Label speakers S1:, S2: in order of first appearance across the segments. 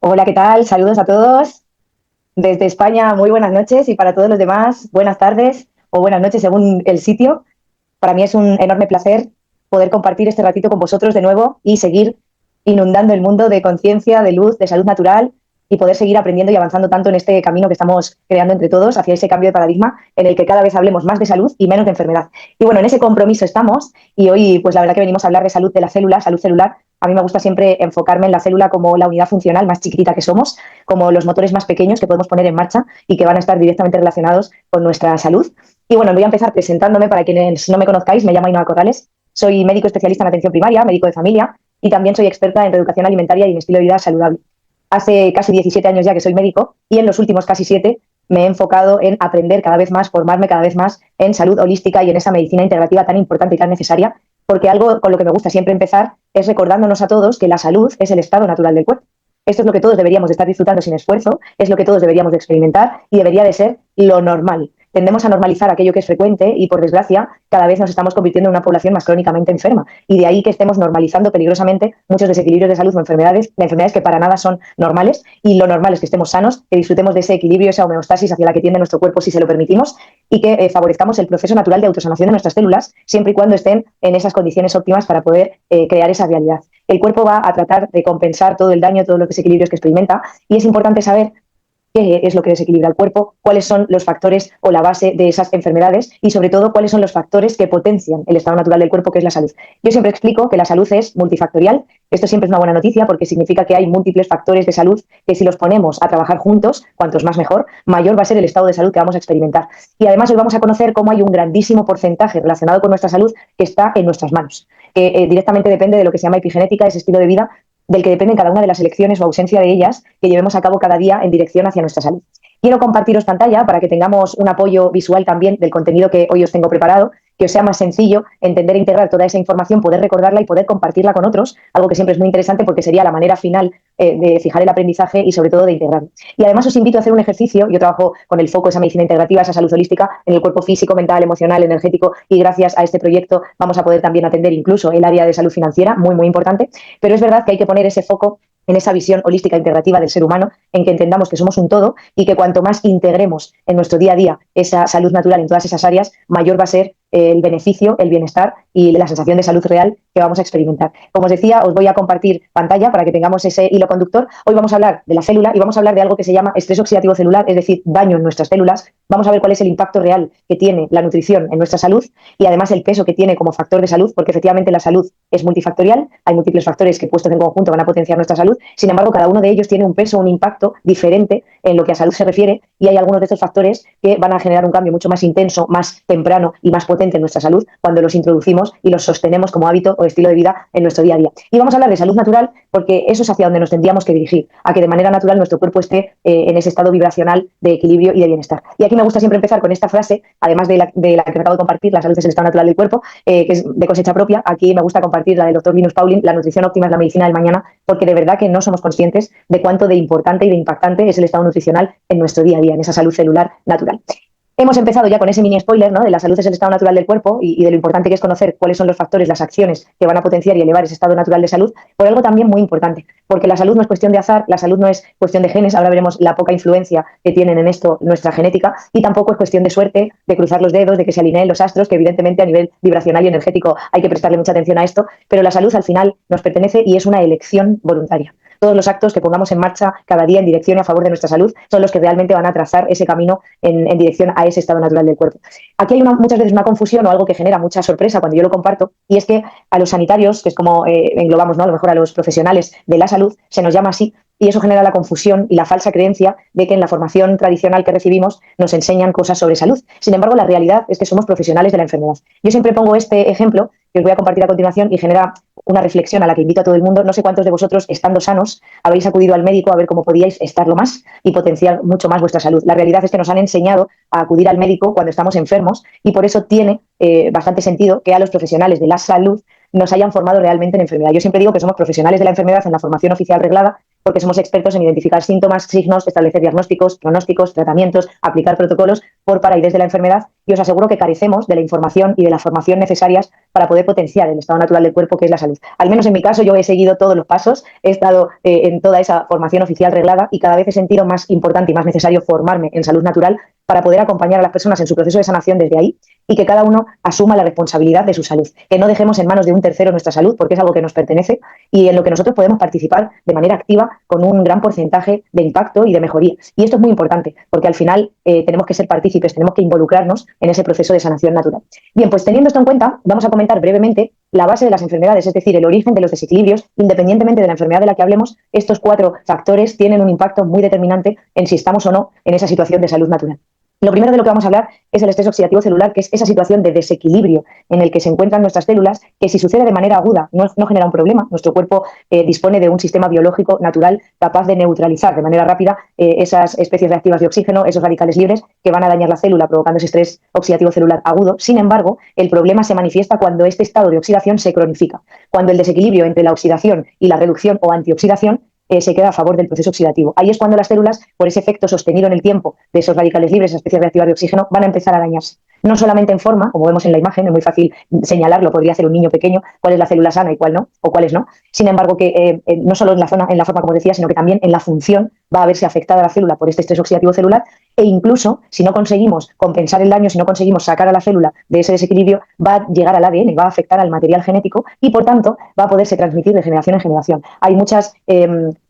S1: Hola, ¿qué tal? Saludos a todos. Desde España, muy buenas noches y para todos los demás, buenas tardes o buenas noches según el sitio. Para mí es un enorme placer poder compartir este ratito con vosotros de nuevo y seguir inundando el mundo de conciencia, de luz, de salud natural y poder seguir aprendiendo y avanzando tanto en este camino que estamos creando entre todos hacia ese cambio de paradigma en el que cada vez hablemos más de salud y menos de enfermedad. Y bueno, en ese compromiso estamos y hoy pues la verdad que venimos a hablar de salud de la célula, salud celular. A mí me gusta siempre enfocarme en la célula como la unidad funcional más chiquitita que somos, como los motores más pequeños que podemos poner en marcha y que van a estar directamente relacionados con nuestra salud. Y bueno, voy a empezar presentándome para quienes no me conozcáis. Me llamo Ainhoa Corrales, soy médico especialista en atención primaria, médico de familia y también soy experta en reeducación alimentaria y en estilo de vida saludable. Hace casi 17 años ya que soy médico y en los últimos casi 7 me he enfocado en aprender cada vez más, formarme cada vez más en salud holística y en esa medicina integrativa tan importante y tan necesaria, porque algo con lo que me gusta siempre empezar es recordándonos a todos que la salud es el estado natural del cuerpo. Esto es lo que todos deberíamos de estar disfrutando sin esfuerzo, es lo que todos deberíamos de experimentar y debería de ser lo normal. Tendemos a normalizar aquello que es frecuente y, por desgracia, cada vez nos estamos convirtiendo en una población más crónicamente enferma. Y de ahí que estemos normalizando peligrosamente muchos desequilibrios de salud o enfermedades que para nada son normales. Y lo normal es que estemos sanos, que disfrutemos de ese equilibrio, esa homeostasis hacia la que tiende nuestro cuerpo si se lo permitimos y que favorezcamos el proceso natural de autosanación de nuestras células siempre y cuando estén en esas condiciones óptimas para poder crear esa realidad. El cuerpo va a tratar de compensar todo el daño, todos los desequilibrios que experimenta y es importante saber qué es lo que desequilibra el cuerpo, cuáles son los factores o la base de esas enfermedades y sobre todo cuáles son los factores que potencian el estado natural del cuerpo, que es la salud. Yo siempre explico que la salud es multifactorial. Esto siempre es una buena noticia porque significa que hay múltiples factores de salud que si los ponemos a trabajar juntos, cuantos más mejor, mayor va a ser el estado de salud que vamos a experimentar. Y además hoy vamos a conocer cómo hay un grandísimo porcentaje relacionado con nuestra salud que está en nuestras manos, que directamente depende de lo que se llama epigenética, ese estilo de vida del que dependen cada una de las elecciones o ausencia de ellas que llevemos a cabo cada día en dirección hacia nuestra salud. Quiero compartiros pantalla para que tengamos un apoyo visual también del contenido que hoy os tengo preparado, que os sea más sencillo entender e integrar toda esa información, poder recordarla y poder compartirla con otros, algo que siempre es muy interesante porque sería la manera final de fijar el aprendizaje y sobre todo de integrarlo. Y además os invito a hacer un ejercicio. Yo trabajo con el foco, esa medicina integrativa, esa salud holística en el cuerpo físico, mental, emocional, energético y gracias a este proyecto vamos a poder también atender incluso el área de salud financiera, muy, muy importante. Pero es verdad que hay que poner ese foco en esa visión holística integrativa del ser humano, en que entendamos que somos un todo y que cuanto más integremos en nuestro día a día esa salud natural en todas esas áreas, mayor va a ser el beneficio, el bienestar y la sensación de salud real que vamos a experimentar. Como os decía, os voy a compartir pantalla para que tengamos ese hilo conductor. Hoy vamos a hablar de la célula y vamos a hablar de algo que se llama estrés oxidativo celular, es decir, daño en nuestras células. Vamos a ver cuál es el impacto real que tiene la nutrición en nuestra salud y además el peso que tiene como factor de salud, porque efectivamente la salud es multifactorial, hay múltiples factores que puestos en conjunto van a potenciar nuestra salud. Sin embargo, cada uno de ellos tiene un peso, un impacto diferente en lo que a salud se refiere y hay algunos de estos factores que van a generar un cambio mucho más intenso, más temprano y más potente en nuestra salud cuando los introducimos y los sostenemos como hábito o estilo de vida en nuestro día a día. Y vamos a hablar de salud natural porque eso es hacia donde nos tendríamos que dirigir, a que de manera natural nuestro cuerpo esté en ese estado vibracional de equilibrio y de bienestar. Y aquí me gusta siempre empezar con esta frase, además de la que acabo de compartir, la salud es el estado natural del cuerpo, que es de cosecha propia. Aquí me gusta compartir la del doctor Linus Pauling, la nutrición óptima es la medicina del mañana, porque de verdad que no somos conscientes de cuánto de importante y de impactante es el estado nutricional en nuestro día a día, en esa salud celular natural. Hemos empezado ya con ese mini spoiler, ¿no?, de la salud es el estado natural del cuerpo y de lo importante que es conocer cuáles son los factores, las acciones que van a potenciar y elevar ese estado natural de salud, por algo también muy importante, porque la salud no es cuestión de azar, la salud no es cuestión de genes, ahora veremos la poca influencia que tienen en esto nuestra genética, y tampoco es cuestión de suerte, de cruzar los dedos, de que se alineen los astros, que evidentemente a nivel vibracional y energético hay que prestarle mucha atención a esto, pero la salud al final nos pertenece y es una elección voluntaria. Todos los actos que pongamos en marcha cada día en dirección y a favor de nuestra salud son los que realmente van a trazar ese camino en dirección a ese estado natural del cuerpo. Aquí hay muchas veces una confusión o algo que genera mucha sorpresa cuando yo lo comparto, y es que a los sanitarios, que es como englobamos, ¿no?, a lo mejor a los profesionales de la salud, se nos llama así, y eso genera la confusión y la falsa creencia de que en la formación tradicional que recibimos nos enseñan cosas sobre salud. Sin embargo, la realidad es que somos profesionales de la enfermedad. Yo siempre pongo este ejemplo que os voy a compartir a continuación y genera una reflexión a la que invito a todo el mundo. No sé cuántos de vosotros, estando sanos, habéis acudido al médico a ver cómo podíais estarlo más y potenciar mucho más vuestra salud. La realidad es que nos han enseñado a acudir al médico cuando estamos enfermos y por eso tiene bastante sentido que a los profesionales de la salud nos hayan formado realmente en enfermedad. Yo siempre digo que somos profesionales de la enfermedad en la formación oficial reglada porque somos expertos en identificar síntomas, signos, establecer diagnósticos, pronósticos, tratamientos, aplicar protocolos por para y desde la enfermedad, y os aseguro que carecemos de la información y de la formación necesarias para poder potenciar el estado natural del cuerpo, que es la salud. Al menos en mi caso, yo he seguido todos los pasos, he estado en toda esa formación oficial reglada y cada vez he sentido más importante y más necesario formarme en salud natural para poder acompañar a las personas en su proceso de sanación desde ahí y que cada uno asuma la responsabilidad de su salud. Que no dejemos en manos de un tercero nuestra salud, porque es algo que nos pertenece y en lo que nosotros podemos participar de manera activa con un gran porcentaje de impacto y de mejoría. Y esto es muy importante, porque al final tenemos que ser partícipes, tenemos que involucrarnos en ese proceso de sanación natural. Bien, pues teniendo esto en cuenta, vamos a comentar brevemente la base de las enfermedades, es decir, el origen de los desequilibrios. Independientemente de la enfermedad de la que hablemos, estos 4 factores tienen un impacto muy determinante en si estamos o no en esa situación de salud natural. Lo primero de lo que vamos a hablar es el estrés oxidativo celular, que es esa situación de desequilibrio en el que se encuentran nuestras células, que si sucede de manera aguda no genera un problema. Nuestro cuerpo dispone de un sistema biológico natural capaz de neutralizar de manera rápida esas especies reactivas de oxígeno, esos radicales libres que van a dañar la célula, provocando ese estrés oxidativo celular agudo. Sin embargo, el problema se manifiesta cuando este estado de oxidación se cronifica, cuando el desequilibrio entre la oxidación y la reducción o antioxidación se queda a favor del proceso oxidativo. Ahí es cuando las células, por ese efecto sostenido en el tiempo de esos radicales libres, esas especies reactivas de oxígeno, van a empezar a dañarse. No solamente en forma, como vemos en la imagen, es muy fácil señalarlo, podría hacer un niño pequeño cuál es la célula sana y cuál no, o cuáles no. Sin embargo, que no solo en la forma, como decía, sino que también en la función va a verse afectada la célula por este estrés oxidativo celular, e incluso si no conseguimos compensar el daño, si no conseguimos sacar a la célula de ese desequilibrio, va a llegar al ADN, va a afectar al material genético y por tanto va a poderse transmitir de generación en generación. Hay muchas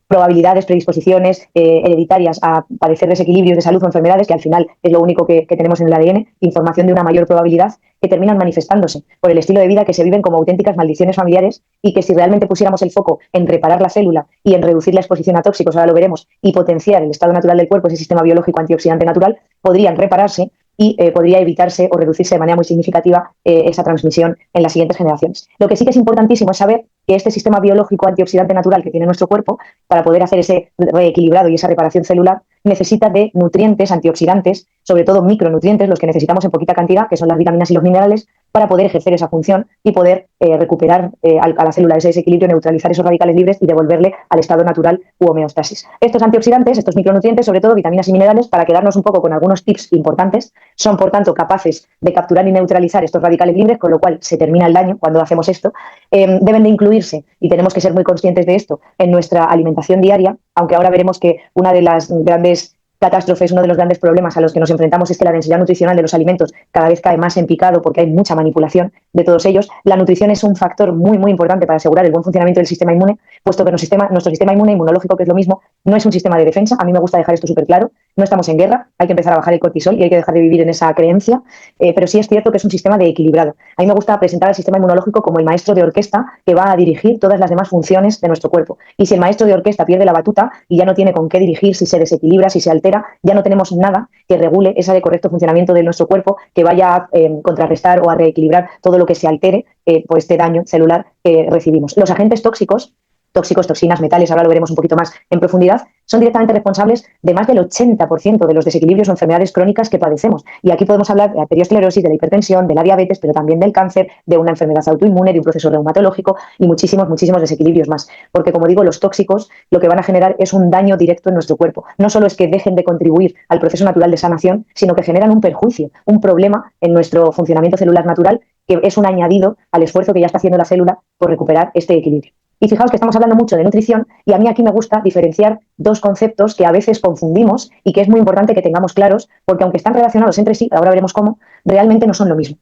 S1: probabilidades, predisposiciones hereditarias a padecer desequilibrios de salud o enfermedades, que al final es lo único que tenemos en el ADN, información de una mayor probabilidad, que terminan manifestándose por el estilo de vida que se viven como auténticas maldiciones familiares y que si realmente pusiéramos el foco en reparar la célula y en reducir la exposición a tóxicos, ahora lo veremos, y potenciar el estado natural del cuerpo, ese sistema biológico antioxidante natural, podrían repararse y podría evitarse o reducirse de manera muy significativa esa transmisión en las siguientes generaciones. Lo que sí que es importantísimo es saber que este sistema biológico antioxidante natural que tiene nuestro cuerpo, para poder hacer ese reequilibrado y esa reparación celular, necesita de nutrientes, antioxidantes, sobre todo micronutrientes, los que necesitamos en poquita cantidad, que son las vitaminas y los minerales, para poder ejercer esa función y poder recuperar a la célula ese desequilibrio, neutralizar esos radicales libres y devolverle al estado natural u homeostasis. Estos antioxidantes, estos micronutrientes, sobre todo vitaminas y minerales, para quedarnos un poco con algunos tips importantes, son por tanto capaces de capturar y neutralizar estos radicales libres, con lo cual se termina el daño cuando hacemos esto. Deben de incluirse, y tenemos que ser muy conscientes de esto, en nuestra alimentación diaria, aunque ahora veremos que una de las grandes catástrofes, uno de los grandes problemas a los que nos enfrentamos es que la densidad nutricional de los alimentos cada vez cae más en picado porque hay mucha manipulación de todos ellos. La nutrición es un factor muy, muy importante para asegurar el buen funcionamiento del sistema inmune, puesto que nuestro sistema inmunológico, que es lo mismo, no es un sistema de defensa. A mí me gusta dejar esto súper claro. No estamos en guerra, hay que empezar a bajar el cortisol y hay que dejar de vivir en esa creencia, pero sí es cierto que es un sistema de equilibrado. A mí me gusta presentar al sistema inmunológico como el maestro de orquesta que va a dirigir todas las demás funciones de nuestro cuerpo. Y si el maestro de orquesta pierde la batuta y ya no tiene con qué dirigir, si se desequilibra, si se altera, ya no tenemos nada que regule ese correcto funcionamiento de nuestro cuerpo, que vaya a contrarrestar o a reequilibrar todo lo que se altere por este daño celular que recibimos. Los agentes tóxicos, toxinas, metales, ahora lo veremos un poquito más en profundidad, son directamente responsables de más del 80% de los desequilibrios o enfermedades crónicas que padecemos. Y aquí podemos hablar de la arteriosclerosis, de la hipertensión, de la diabetes, pero también del cáncer, de una enfermedad autoinmune, de un proceso reumatológico y muchísimos desequilibrios más. Porque, como digo, los tóxicos lo que van a generar es un daño directo en nuestro cuerpo. No solo es que dejen de contribuir al proceso natural de sanación, sino que generan un perjuicio, un problema en nuestro funcionamiento celular natural, que es un añadido al esfuerzo que ya está haciendo la célula por recuperar este equilibrio. Y fijaos que estamos hablando mucho de nutrición y a mí aquí me gusta diferenciar dos conceptos que a veces confundimos y que es muy importante que tengamos claros, porque aunque están relacionados entre sí, ahora veremos cómo, realmente no son lo mismo.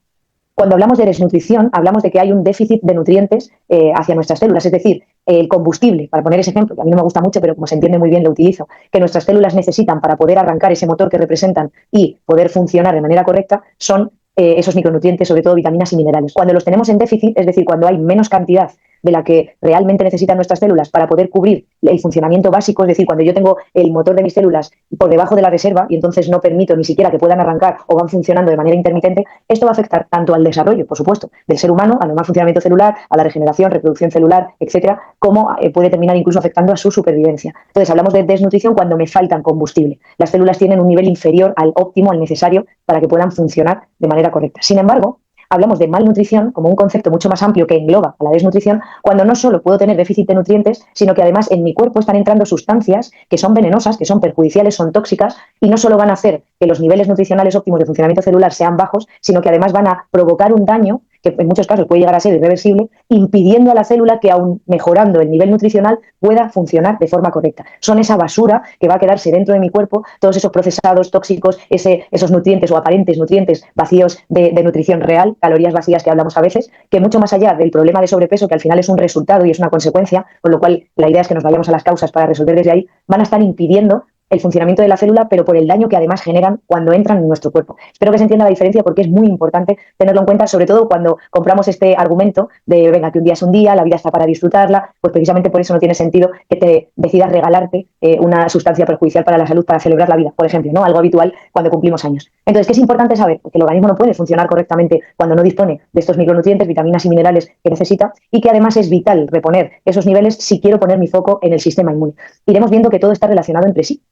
S1: Cuando hablamos de desnutrición, hablamos de que hay un déficit de nutrientes hacia nuestras células, es decir, el combustible, para poner ese ejemplo, que a mí no me gusta mucho, pero como se entiende muy bien lo utilizo, que nuestras células necesitan para poder arrancar ese motor que representan y poder funcionar de manera correcta, son esos micronutrientes, sobre todo vitaminas y minerales. Cuando los tenemos en déficit, es decir, cuando hay menos cantidad de la que realmente necesitan nuestras células para poder cubrir el funcionamiento básico, es decir, cuando yo tengo el motor de mis células por debajo de la reserva y entonces no permito ni siquiera que puedan arrancar o van funcionando de manera intermitente, esto va a afectar tanto al desarrollo, por supuesto, del ser humano, al normal funcionamiento celular, a la regeneración, reproducción celular, etcétera, como puede terminar incluso afectando a su supervivencia. Entonces, hablamos de desnutrición cuando me faltan combustible. Las células tienen un nivel inferior al óptimo, al necesario, para que puedan funcionar de manera correcta. Sin embargo, hablamos de malnutrición como un concepto mucho más amplio que engloba a la desnutrición, cuando no solo puedo tener déficit de nutrientes, sino que además en mi cuerpo están entrando sustancias que son venenosas, que son perjudiciales, son tóxicas, y no solo van a hacer que los niveles nutricionales óptimos de funcionamiento celular sean bajos, sino que además van a provocar un daño que en muchos casos puede llegar a ser irreversible, impidiendo a la célula que, aun mejorando el nivel nutricional, pueda funcionar de forma correcta. Son esa basura que va a quedarse dentro de mi cuerpo, todos esos procesados tóxicos, esos nutrientes o aparentes nutrientes vacíos de nutrición real, calorías vacías que hablamos a veces, que mucho más allá del problema de sobrepeso, que al final es un resultado y es una consecuencia, con lo cual la idea es que nos vayamos a las causas para resolver desde ahí, van a estar impidiendo el funcionamiento de la célula, pero por el daño que además generan cuando entran en nuestro cuerpo. Espero que se entienda la diferencia, porque es muy importante tenerlo en cuenta, sobre todo cuando compramos este argumento de, venga, que un día es un día, la vida está para disfrutarla, pues precisamente por eso no tiene sentido que te decidas regalarte una sustancia perjudicial para la salud para celebrar la vida, por ejemplo, ¿no? Algo habitual cuando cumplimos años. Entonces, ¿qué es importante saber? Que el organismo no puede funcionar correctamente cuando no dispone de estos micronutrientes, vitaminas y minerales que necesita, y que además es vital reponer esos niveles si quiero poner mi foco en el sistema inmune. Iremos viendo que todo está relacionado entre sí.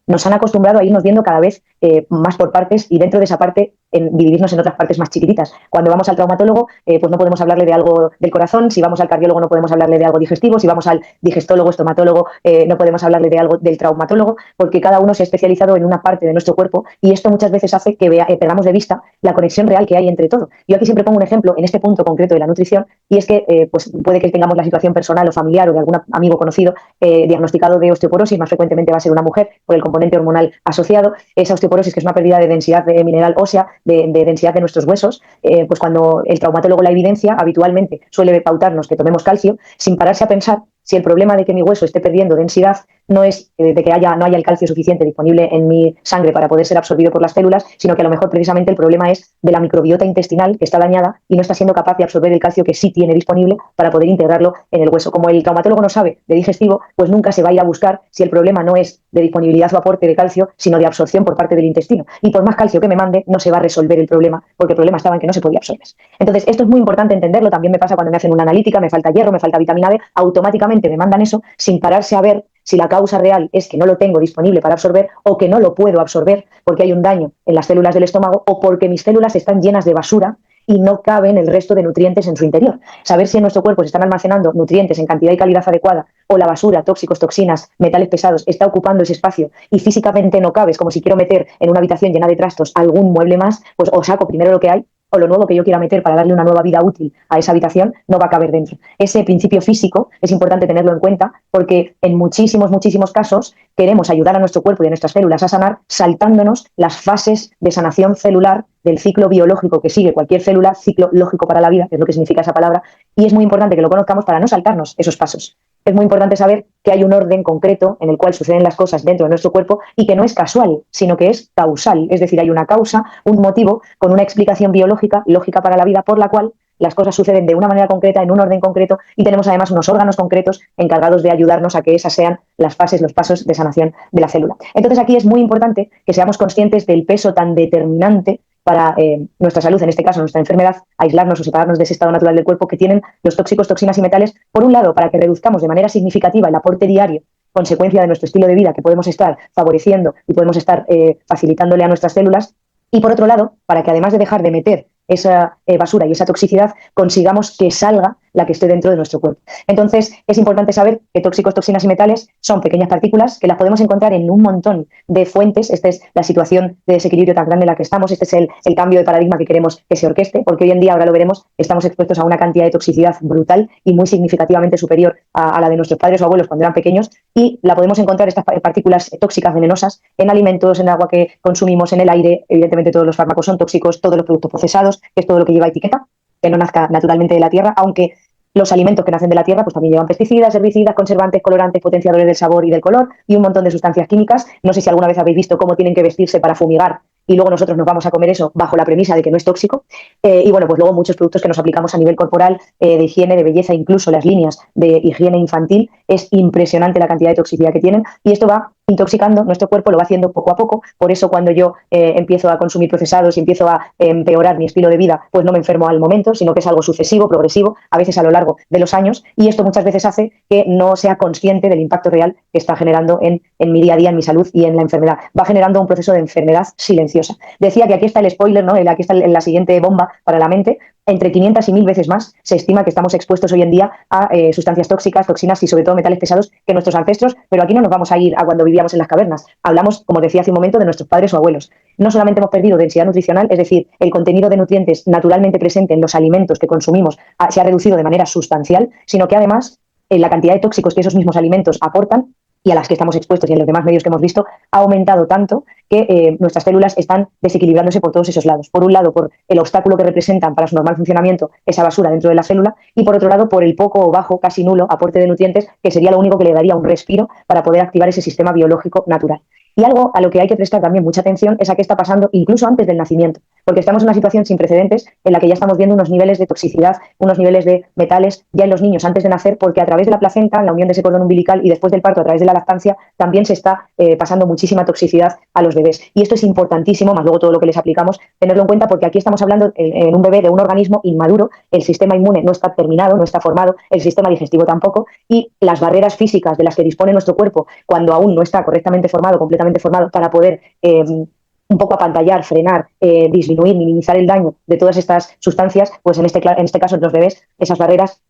S1: Nos han acostumbrado a irnos viendo cada vez más por partes, y dentro de esa parte dividirnos en otras partes más chiquititas. Cuando vamos al traumatólogo, pues no podemos hablarle de algo del corazón; si vamos al cardiólogo no podemos hablarle de algo digestivo; si vamos al digestólogo, estomatólogo, no podemos hablarle de algo del traumatólogo, porque cada uno se ha especializado en una parte de nuestro cuerpo, y esto muchas veces hace que perdamos de vista la conexión real que hay entre todo. Yo aquí siempre pongo un ejemplo en este punto concreto de la nutrición, y es que pues puede que tengamos la situación personal o familiar o de algún amigo conocido diagnosticado de osteoporosis; más frecuentemente va a ser una mujer por el componente hormonal asociado. Esa osteoporosis, que es una pérdida de densidad de mineral ósea, de densidad de nuestros huesos, pues cuando el traumatólogo la evidencia, habitualmente suele pautarnos que tomemos calcio, sin pararse a pensar si el problema de que mi hueso esté perdiendo densidad no es de que no haya el calcio suficiente disponible en mi sangre para poder ser absorbido por las células, sino que a lo mejor precisamente el problema es de la microbiota intestinal, que está dañada y no está siendo capaz de absorber el calcio que sí tiene disponible para poder integrarlo en el hueso. Como el traumatólogo no sabe de digestivo, pues nunca se va a ir a buscar si el problema no es de disponibilidad o aporte de calcio, sino de absorción por parte del intestino. Y por más calcio que me mande, no se va a resolver el problema, porque el problema estaba en que no se podía absorber. Entonces, esto es muy importante entenderlo. También me pasa cuando me hacen una analítica, me falta hierro, me falta vitamina D, automáticamente me mandan eso sin pararse a ver si la causa real es que no lo tengo disponible para absorber, o que no lo puedo absorber porque hay un daño en las células del estómago, o porque mis células están llenas de basura y no caben el resto de nutrientes en su interior. Saber si en nuestro cuerpo se están almacenando nutrientes en cantidad y calidad adecuada, o la basura, tóxicos, toxinas, metales pesados, está ocupando ese espacio y físicamente no cabe. Es como si quiero meter en una habitación llena de trastos algún mueble más, pues o saco primero lo que hay, o lo nuevo que yo quiera meter para darle una nueva vida útil a esa habitación no va a caber dentro. Ese principio físico es importante tenerlo en cuenta, porque en muchísimos casos queremos ayudar a nuestro cuerpo y a nuestras células a sanar saltándonos las fases de sanación celular del ciclo biológico que sigue cualquier célula, ciclo lógico para la vida, que es lo que significa esa palabra, y es muy importante que lo conozcamos para no saltarnos esos pasos. Es muy importante saber que hay un orden concreto en el cual suceden las cosas dentro de nuestro cuerpo, y que no es casual, sino que es causal. Es decir, hay una causa, un motivo, con una explicación biológica, lógica para la vida, por la cual las cosas suceden de una manera concreta, en un orden concreto, y tenemos además unos órganos concretos encargados de ayudarnos a que esas sean las fases, los pasos de sanación de la célula. Entonces aquí es muy importante que seamos conscientes del peso tan determinante para nuestra salud, en este caso nuestra enfermedad, aislarnos o separarnos de ese estado natural del cuerpo que tienen los tóxicos, toxinas y metales, por un lado, para que reduzcamos de manera significativa el aporte diario, consecuencia de nuestro estilo de vida, que podemos estar favoreciendo y podemos estar facilitándole a nuestras células, y por otro lado, para que además de dejar de meter esa basura y esa toxicidad, consigamos que salga la que esté dentro de nuestro cuerpo. Entonces, es importante saber que tóxicos, toxinas y metales son pequeñas partículas que las podemos encontrar en un montón de fuentes. Esta es la situación de desequilibrio tan grande en la que estamos. Este es el cambio de paradigma que queremos que se orqueste, porque hoy en día, ahora lo veremos, estamos expuestos a una cantidad de toxicidad brutal y muy significativamente superior a la de nuestros padres o abuelos cuando eran pequeños, y la podemos encontrar, estas partículas tóxicas venenosas, en alimentos, en agua que consumimos, en el aire. Evidentemente todos los fármacos son tóxicos, todos los productos procesados, que es todo lo que lleva etiqueta, que no nazca naturalmente de la tierra, aunque los alimentos que nacen de la tierra pues también llevan pesticidas, herbicidas, conservantes, colorantes, potenciadores del sabor y del color, y un montón de sustancias químicas. No sé si alguna vez habéis visto cómo tienen que vestirse para fumigar, y luego nosotros nos vamos a comer eso bajo la premisa de que no es tóxico. Y bueno, pues luego muchos productos que nos aplicamos a nivel corporal, de higiene, de belleza, incluso las líneas de higiene infantil, es impresionante la cantidad de toxicidad que tienen, y esto va intoxicando nuestro cuerpo, lo va haciendo poco a poco. Por eso cuando yo empiezo a consumir procesados y empiezo a empeorar mi estilo de vida, pues no me enfermo al momento, sino que es algo sucesivo, progresivo, a veces a lo largo de los años, y esto muchas veces hace que no sea consciente del impacto real que está generando en mi día a día, en mi salud y en la enfermedad. Va generando un proceso de enfermedad silenciosa. Decía que aquí está el spoiler, ¿no? Aquí está la siguiente bomba para la mente. Entre 500 y 1000 veces más se estima que estamos expuestos hoy en día a sustancias tóxicas, toxinas y sobre todo metales pesados que nuestros ancestros, pero aquí no nos vamos a ir a cuando vivíamos en las cavernas. Hablamos, como decía hace un momento, de nuestros padres o abuelos. no solamente hemos perdido densidad nutricional, es decir, el contenido de nutrientes naturalmente presente en los alimentos que consumimos se ha reducido de manera sustancial, sino que además la cantidad de tóxicos que esos mismos alimentos aportan y a las que estamos expuestos y en los demás medios que hemos visto, ha aumentado tanto que nuestras células están desequilibrándose por todos esos lados. Por un lado, por el obstáculo que representan para su normal funcionamiento esa basura dentro de la célula, y por otro lado, por el poco o bajo, casi nulo aporte de nutrientes, que sería lo único que le daría un respiro para poder activar ese sistema biológico natural. Y algo a lo que hay que prestar también mucha atención es a qué está pasando incluso antes del nacimiento, porque estamos en una situación sin precedentes en la que ya estamos viendo unos niveles de toxicidad, unos niveles de metales ya en los niños antes de nacer, porque a través de la placenta, la unión de ese cordón umbilical y después del parto a través de la lactancia, también se está pasando muchísima toxicidad a los bebés. Y esto es importantísimo, más luego todo lo que les aplicamos, tenerlo en cuenta, porque aquí estamos hablando en un bebé de un organismo inmaduro, el sistema inmune no está terminado, no está formado, el sistema digestivo tampoco, y las barreras físicas de las que dispone nuestro cuerpo cuando aún no está correctamente formado, completamente formado, para poder un poco apantallar, frenar, disminuir, minimizar el daño de todas estas sustancias, pues en este caso en los bebés esas barreras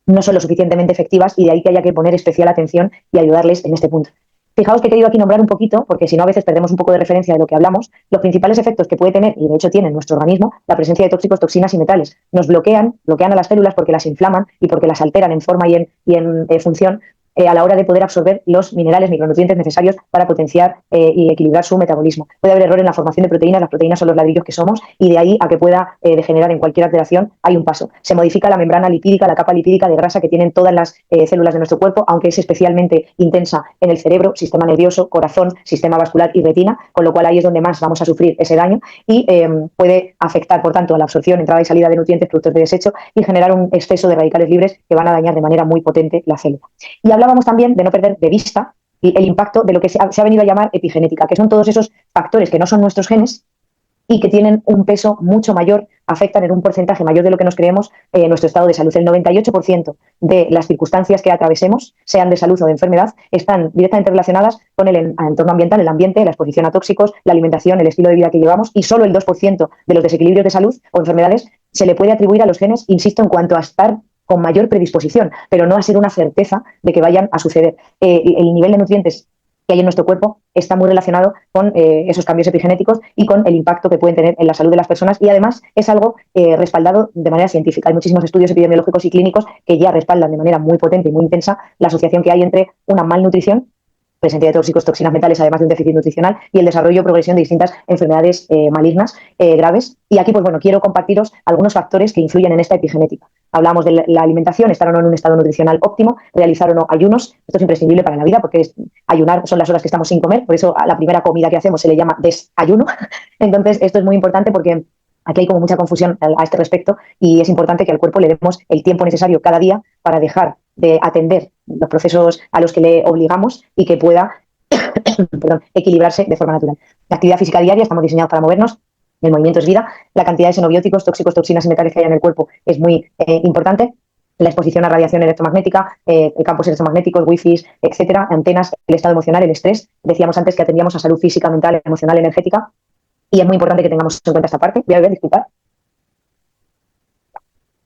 S1: no son lo suficientemente efectivas, y de ahí que haya que poner especial atención y ayudarles en este punto. Fijaos que he querido aquí nombrar un poquito, porque si no a veces perdemos un poco de referencia de lo que hablamos, los principales efectos que puede tener, y de hecho tiene en nuestro organismo, la presencia de tóxicos, toxinas y metales. Nos bloquean a las células porque las inflaman y porque las alteran en forma y en función a la hora de poder absorber los minerales, micronutrientes necesarios para potenciar y equilibrar su metabolismo. Puede haber error en la formación de proteínas, las proteínas son los ladrillos que somos, y de ahí a que pueda degenerar en cualquier alteración hay un paso. Se modifica la membrana lipídica, la capa lipídica de grasa que tienen todas las células de nuestro cuerpo, aunque es especialmente intensa en el cerebro, sistema nervioso, corazón, sistema vascular y retina, con lo cual ahí es donde más vamos a sufrir ese daño, y puede afectar, por tanto, a la absorción, entrada y salida de nutrientes, productos de desecho, y generar un exceso de radicales libres que van a dañar de manera muy potente la célula. Y hablábamos también de no perder de vista el impacto de lo que se ha venido a llamar epigenética, que son todos esos factores que no son nuestros genes y que tienen un peso mucho mayor, afectan en un porcentaje mayor de lo que nos creemos nuestro estado de salud. El 98% de las circunstancias que atravesemos, sean de salud o de enfermedad, están directamente relacionadas con el entorno ambiental, el ambiente, la exposición a tóxicos, la alimentación, el estilo de vida que llevamos, y solo el 2% de los desequilibrios de salud o enfermedades se le puede atribuir a los genes, insisto, en cuanto a estar con mayor predisposición, pero no a ser una certeza de que vayan a suceder. El nivel de nutrientes que hay en nuestro cuerpo está muy relacionado con esos cambios epigenéticos y con el impacto que pueden tener en la salud de las personas, y además es algo respaldado de manera científica. Hay muchísimos estudios epidemiológicos y clínicos que ya respaldan de manera muy potente y muy intensa la asociación que hay entre una malnutrición, presencia de tóxicos, toxinas, metales, además de un déficit nutricional, y el desarrollo o progresión de distintas enfermedades malignas graves. Y aquí, pues bueno, quiero compartiros algunos factores que influyen en esta epigenética. Hablamos de la alimentación, estar o no en un estado nutricional óptimo, realizar o no ayunos. Esto es imprescindible para la vida, porque ayunar son las horas que estamos sin comer, por eso a la primera comida que hacemos se le llama desayuno. Entonces, esto es muy importante porque aquí hay como mucha confusión a este respecto, y es importante que al cuerpo le demos el tiempo necesario cada día para dejar de atender los procesos a los que le obligamos y que pueda equilibrarse de forma natural. La actividad física diaria, estamos diseñados para movernos, el movimiento es vida, la cantidad de xenobióticos, tóxicos, toxinas y metales que hay en el cuerpo es muy importante. La exposición a radiación electromagnética, campos electromagnéticos, wifi, etcétera, antenas, el estado emocional, el estrés. Decíamos antes que atendíamos a salud física, mental, emocional, energética, y es muy importante que tengamos en cuenta esta parte. Voy a ver, disculpad.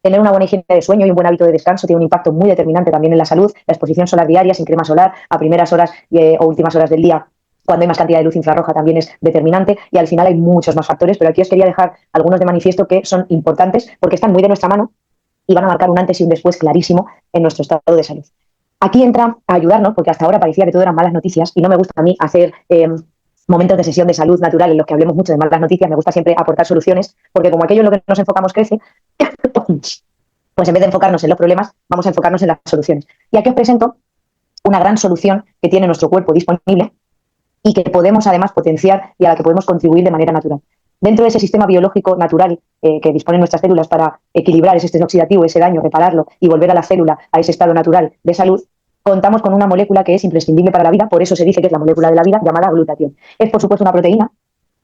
S1: Tener una buena higiene de sueño y un buen hábito de descanso tiene un impacto muy determinante también en la salud. La exposición solar diaria, sin crema solar, a primeras horas o últimas horas del día, cuando hay más cantidad de luz infrarroja, también es determinante, y al final hay muchos más factores, pero aquí os quería dejar algunos de manifiesto que son importantes porque están muy de nuestra mano y van a marcar un antes y un después clarísimo en nuestro estado de salud. Aquí entra a ayudarnos, porque hasta ahora parecía que todo eran malas noticias, y no me gusta a mí hacer momentos de sesión de salud natural en los que hablemos mucho de malas noticias. Me gusta siempre aportar soluciones, porque como aquello en lo que nos enfocamos crece, pues en vez de enfocarnos en los problemas, vamos a enfocarnos en las soluciones. Y aquí os presento una gran solución que tiene nuestro cuerpo disponible y que podemos además potenciar y a la que podemos contribuir de manera natural. Dentro de ese sistema biológico natural que disponen nuestras células para equilibrar ese estrés oxidativo, ese daño, repararlo y volver a la célula a ese estado natural de salud, contamos con una molécula que es imprescindible para la vida, por eso se dice que es la molécula de la vida, llamada glutatión. Es, por supuesto, una proteína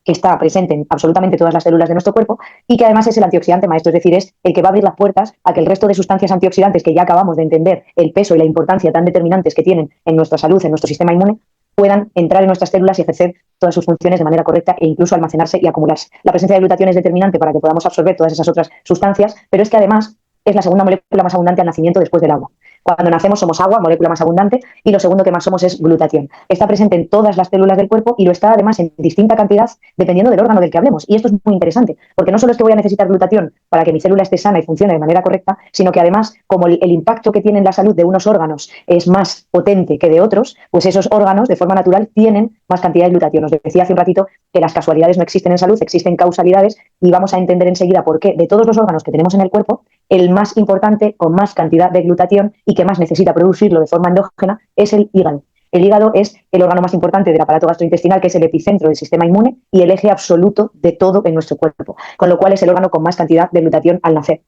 S1: que está presente en absolutamente todas las células de nuestro cuerpo y que además es el antioxidante maestro, es decir, es el que va a abrir las puertas a que el resto de sustancias antioxidantes, que ya acabamos de entender el peso y la importancia tan determinantes que tienen en nuestra salud, en nuestro sistema inmune, puedan entrar en nuestras células y ejercer todas sus funciones de manera correcta e incluso almacenarse y acumularse. La presencia de glutatión es determinante para que podamos absorber todas esas otras sustancias, pero es que además es la segunda molécula más abundante al nacimiento después del agua. Cuando nacemos somos agua, molécula más abundante, y lo segundo que más somos es glutatión. Está presente en todas las células del cuerpo y lo está además en distinta cantidad dependiendo del órgano del que hablemos. Y esto es muy interesante, porque no solo es que voy a necesitar glutatión para que mi célula esté sana y funcione de manera correcta, sino que además, como el impacto que tiene en la salud de unos órganos es más potente que de otros, pues esos órganos de forma natural tienen más cantidad de glutatión. Os decía hace un ratito que las casualidades no existen en salud, existen causalidades, y vamos a entender enseguida por qué de todos los órganos que tenemos en el cuerpo, el más importante con más cantidad de glutatión y que más necesita producirlo de forma endógena es el hígado. El hígado es el órgano más importante del aparato gastrointestinal, que es el epicentro del sistema inmune y el eje absoluto de todo en nuestro cuerpo, con lo cual es el órgano con más cantidad de glutatión al nacer.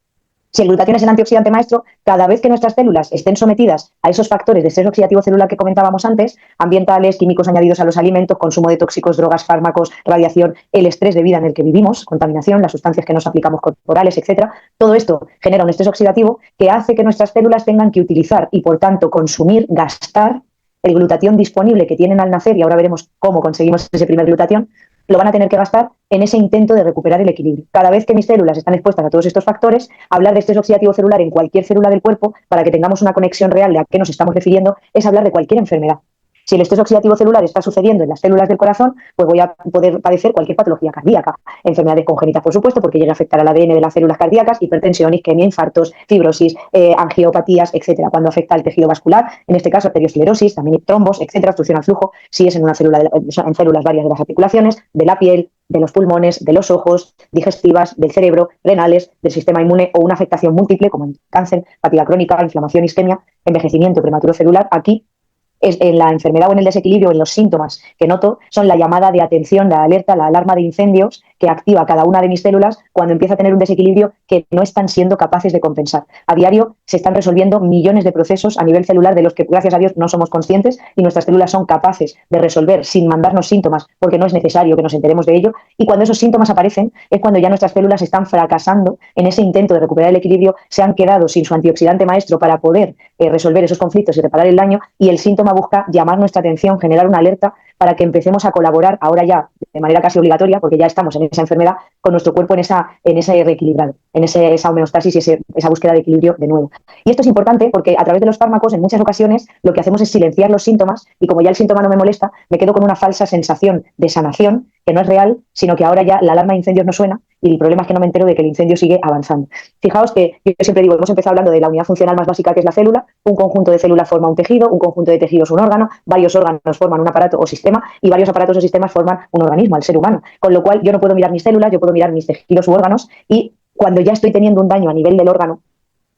S1: Si el glutatión es el antioxidante maestro, cada vez que nuestras células estén sometidas a esos factores de estrés oxidativo celular que comentábamos antes, ambientales, químicos añadidos a los alimentos, consumo de tóxicos, drogas, fármacos, radiación, el estrés de vida en el que vivimos, contaminación, las sustancias que nos aplicamos corporales, etcétera, todo esto genera un estrés oxidativo que hace que nuestras células tengan que utilizar y, por tanto, consumir, gastar el glutatión disponible que tienen al nacer, y ahora veremos cómo conseguimos ese primer glutatión, lo van a tener que gastar en ese intento de recuperar el equilibrio. Cada vez que mis células están expuestas a todos estos factores, hablar de estrés oxidativo celular en cualquier célula del cuerpo, para que tengamos una conexión real de a qué nos estamos refiriendo, es hablar de cualquier enfermedad. Si el estrés oxidativo celular está sucediendo en las células del corazón, pues voy a poder padecer cualquier patología cardíaca, enfermedades congénitas, por supuesto, porque llega a afectar al ADN de las células cardíacas, hipertensión, isquemia, infartos, fibrosis, angiopatías, etcétera. Cuando afecta al tejido vascular, en este caso arteriosclerosis, también trombos, etcétera, obstrucción al flujo, si es en una célula, en células varias de las articulaciones, de la piel, de los pulmones, de los ojos, digestivas, del cerebro, renales, del sistema inmune, o una afectación múltiple como el cáncer, fatiga crónica, inflamación, isquemia, envejecimiento prematuro celular. Aquí en la enfermedad o en el desequilibrio, en los síntomas que noto, son la llamada de atención, la alerta, la alarma de incendios que activa cada una de mis células cuando empieza a tener un desequilibrio que no están siendo capaces de compensar. A diario se están resolviendo millones de procesos a nivel celular de los que, gracias a Dios, no somos conscientes, y nuestras células son capaces de resolver sin mandarnos síntomas, porque no es necesario que nos enteremos de ello. Y cuando esos síntomas aparecen es cuando ya nuestras células están fracasando en ese intento de recuperar el equilibrio, se han quedado sin su antioxidante maestro para poder resolver esos conflictos y reparar el daño, y el síntoma busca llamar nuestra atención, generar una alerta para que empecemos a colaborar ahora ya de manera casi obligatoria, porque ya estamos en esa enfermedad, con nuestro cuerpo en ese reequilibrado, en esa homeostasis y esa búsqueda de equilibrio de nuevo. Y esto es importante porque a través de los fármacos, en muchas ocasiones, lo que hacemos es silenciar los síntomas, y como ya el síntoma no me molesta, me quedo con una falsa sensación de sanación que no es real, sino que ahora ya la alarma de incendios no suena, y el problema es que no me entero de que el incendio sigue avanzando. Fijaos que yo siempre digo, hemos empezado hablando de la unidad funcional más básica, que es la célula. Un conjunto de células forma un tejido, un conjunto de tejidos un órgano, varios órganos forman un aparato o sistema, y varios aparatos o sistemas forman un organismo, el ser humano. Con lo cual yo no puedo mirar mis células, yo puedo mirar mis tejidos u órganos, y cuando ya estoy teniendo un daño a nivel del órgano,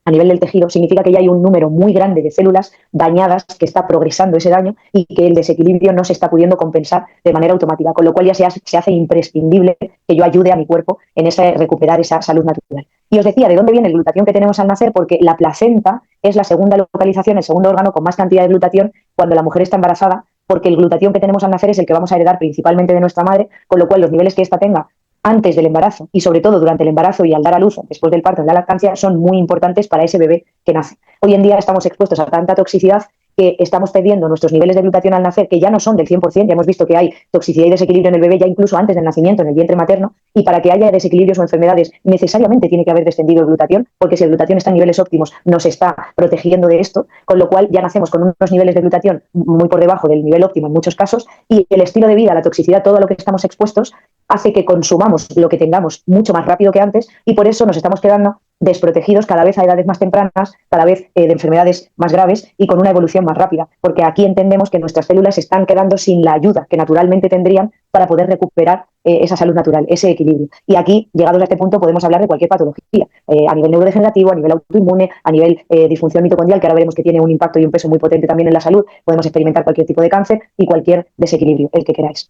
S1: a nivel del tejido, significa que ya hay un número muy grande de células dañadas, que está progresando ese daño y que el desequilibrio no se está pudiendo compensar de manera automática, con lo cual ya se hace imprescindible que yo ayude a mi cuerpo en recuperar esa salud natural. Y os decía, ¿de dónde viene el glutatión que tenemos al nacer? Porque la placenta es la segunda localización, el segundo órgano con más cantidad de glutatión cuando la mujer está embarazada, porque el glutatión que tenemos al nacer es el que vamos a heredar principalmente de nuestra madre, con lo cual los niveles que ésta tenga antes del embarazo y sobre todo durante el embarazo y al dar a luz, después del parto, en la lactancia, son muy importantes para ese bebé que nace. Hoy en día estamos expuestos a tanta toxicidad que estamos perdiendo nuestros niveles de glutatión al nacer, que ya no son del 100%, ya hemos visto que hay toxicidad y desequilibrio en el bebé ya incluso antes del nacimiento, en el vientre materno, y para que haya desequilibrios o enfermedades necesariamente tiene que haber descendido el glutatión, porque si el glutatión está en niveles óptimos nos está protegiendo de esto, con lo cual ya nacemos con unos niveles de glutatión muy por debajo del nivel óptimo en muchos casos, y el estilo de vida, la toxicidad, todo lo que estamos expuestos, hace que consumamos lo que tengamos mucho más rápido que antes, y por eso nos estamos quedando desprotegidos cada vez a edades más tempranas, cada vez de enfermedades más graves y con una evolución más rápida, porque aquí entendemos que nuestras células se están quedando sin la ayuda que naturalmente tendrían para poder recuperar esa salud natural, ese equilibrio. Y aquí, llegados a este punto, podemos hablar de cualquier patología, a nivel neurodegenerativo, a nivel autoinmune, a nivel disfunción mitocondrial, que ahora veremos que tiene un impacto y un peso muy potente también en la salud. Podemos experimentar cualquier tipo de cáncer y cualquier desequilibrio, el que queráis.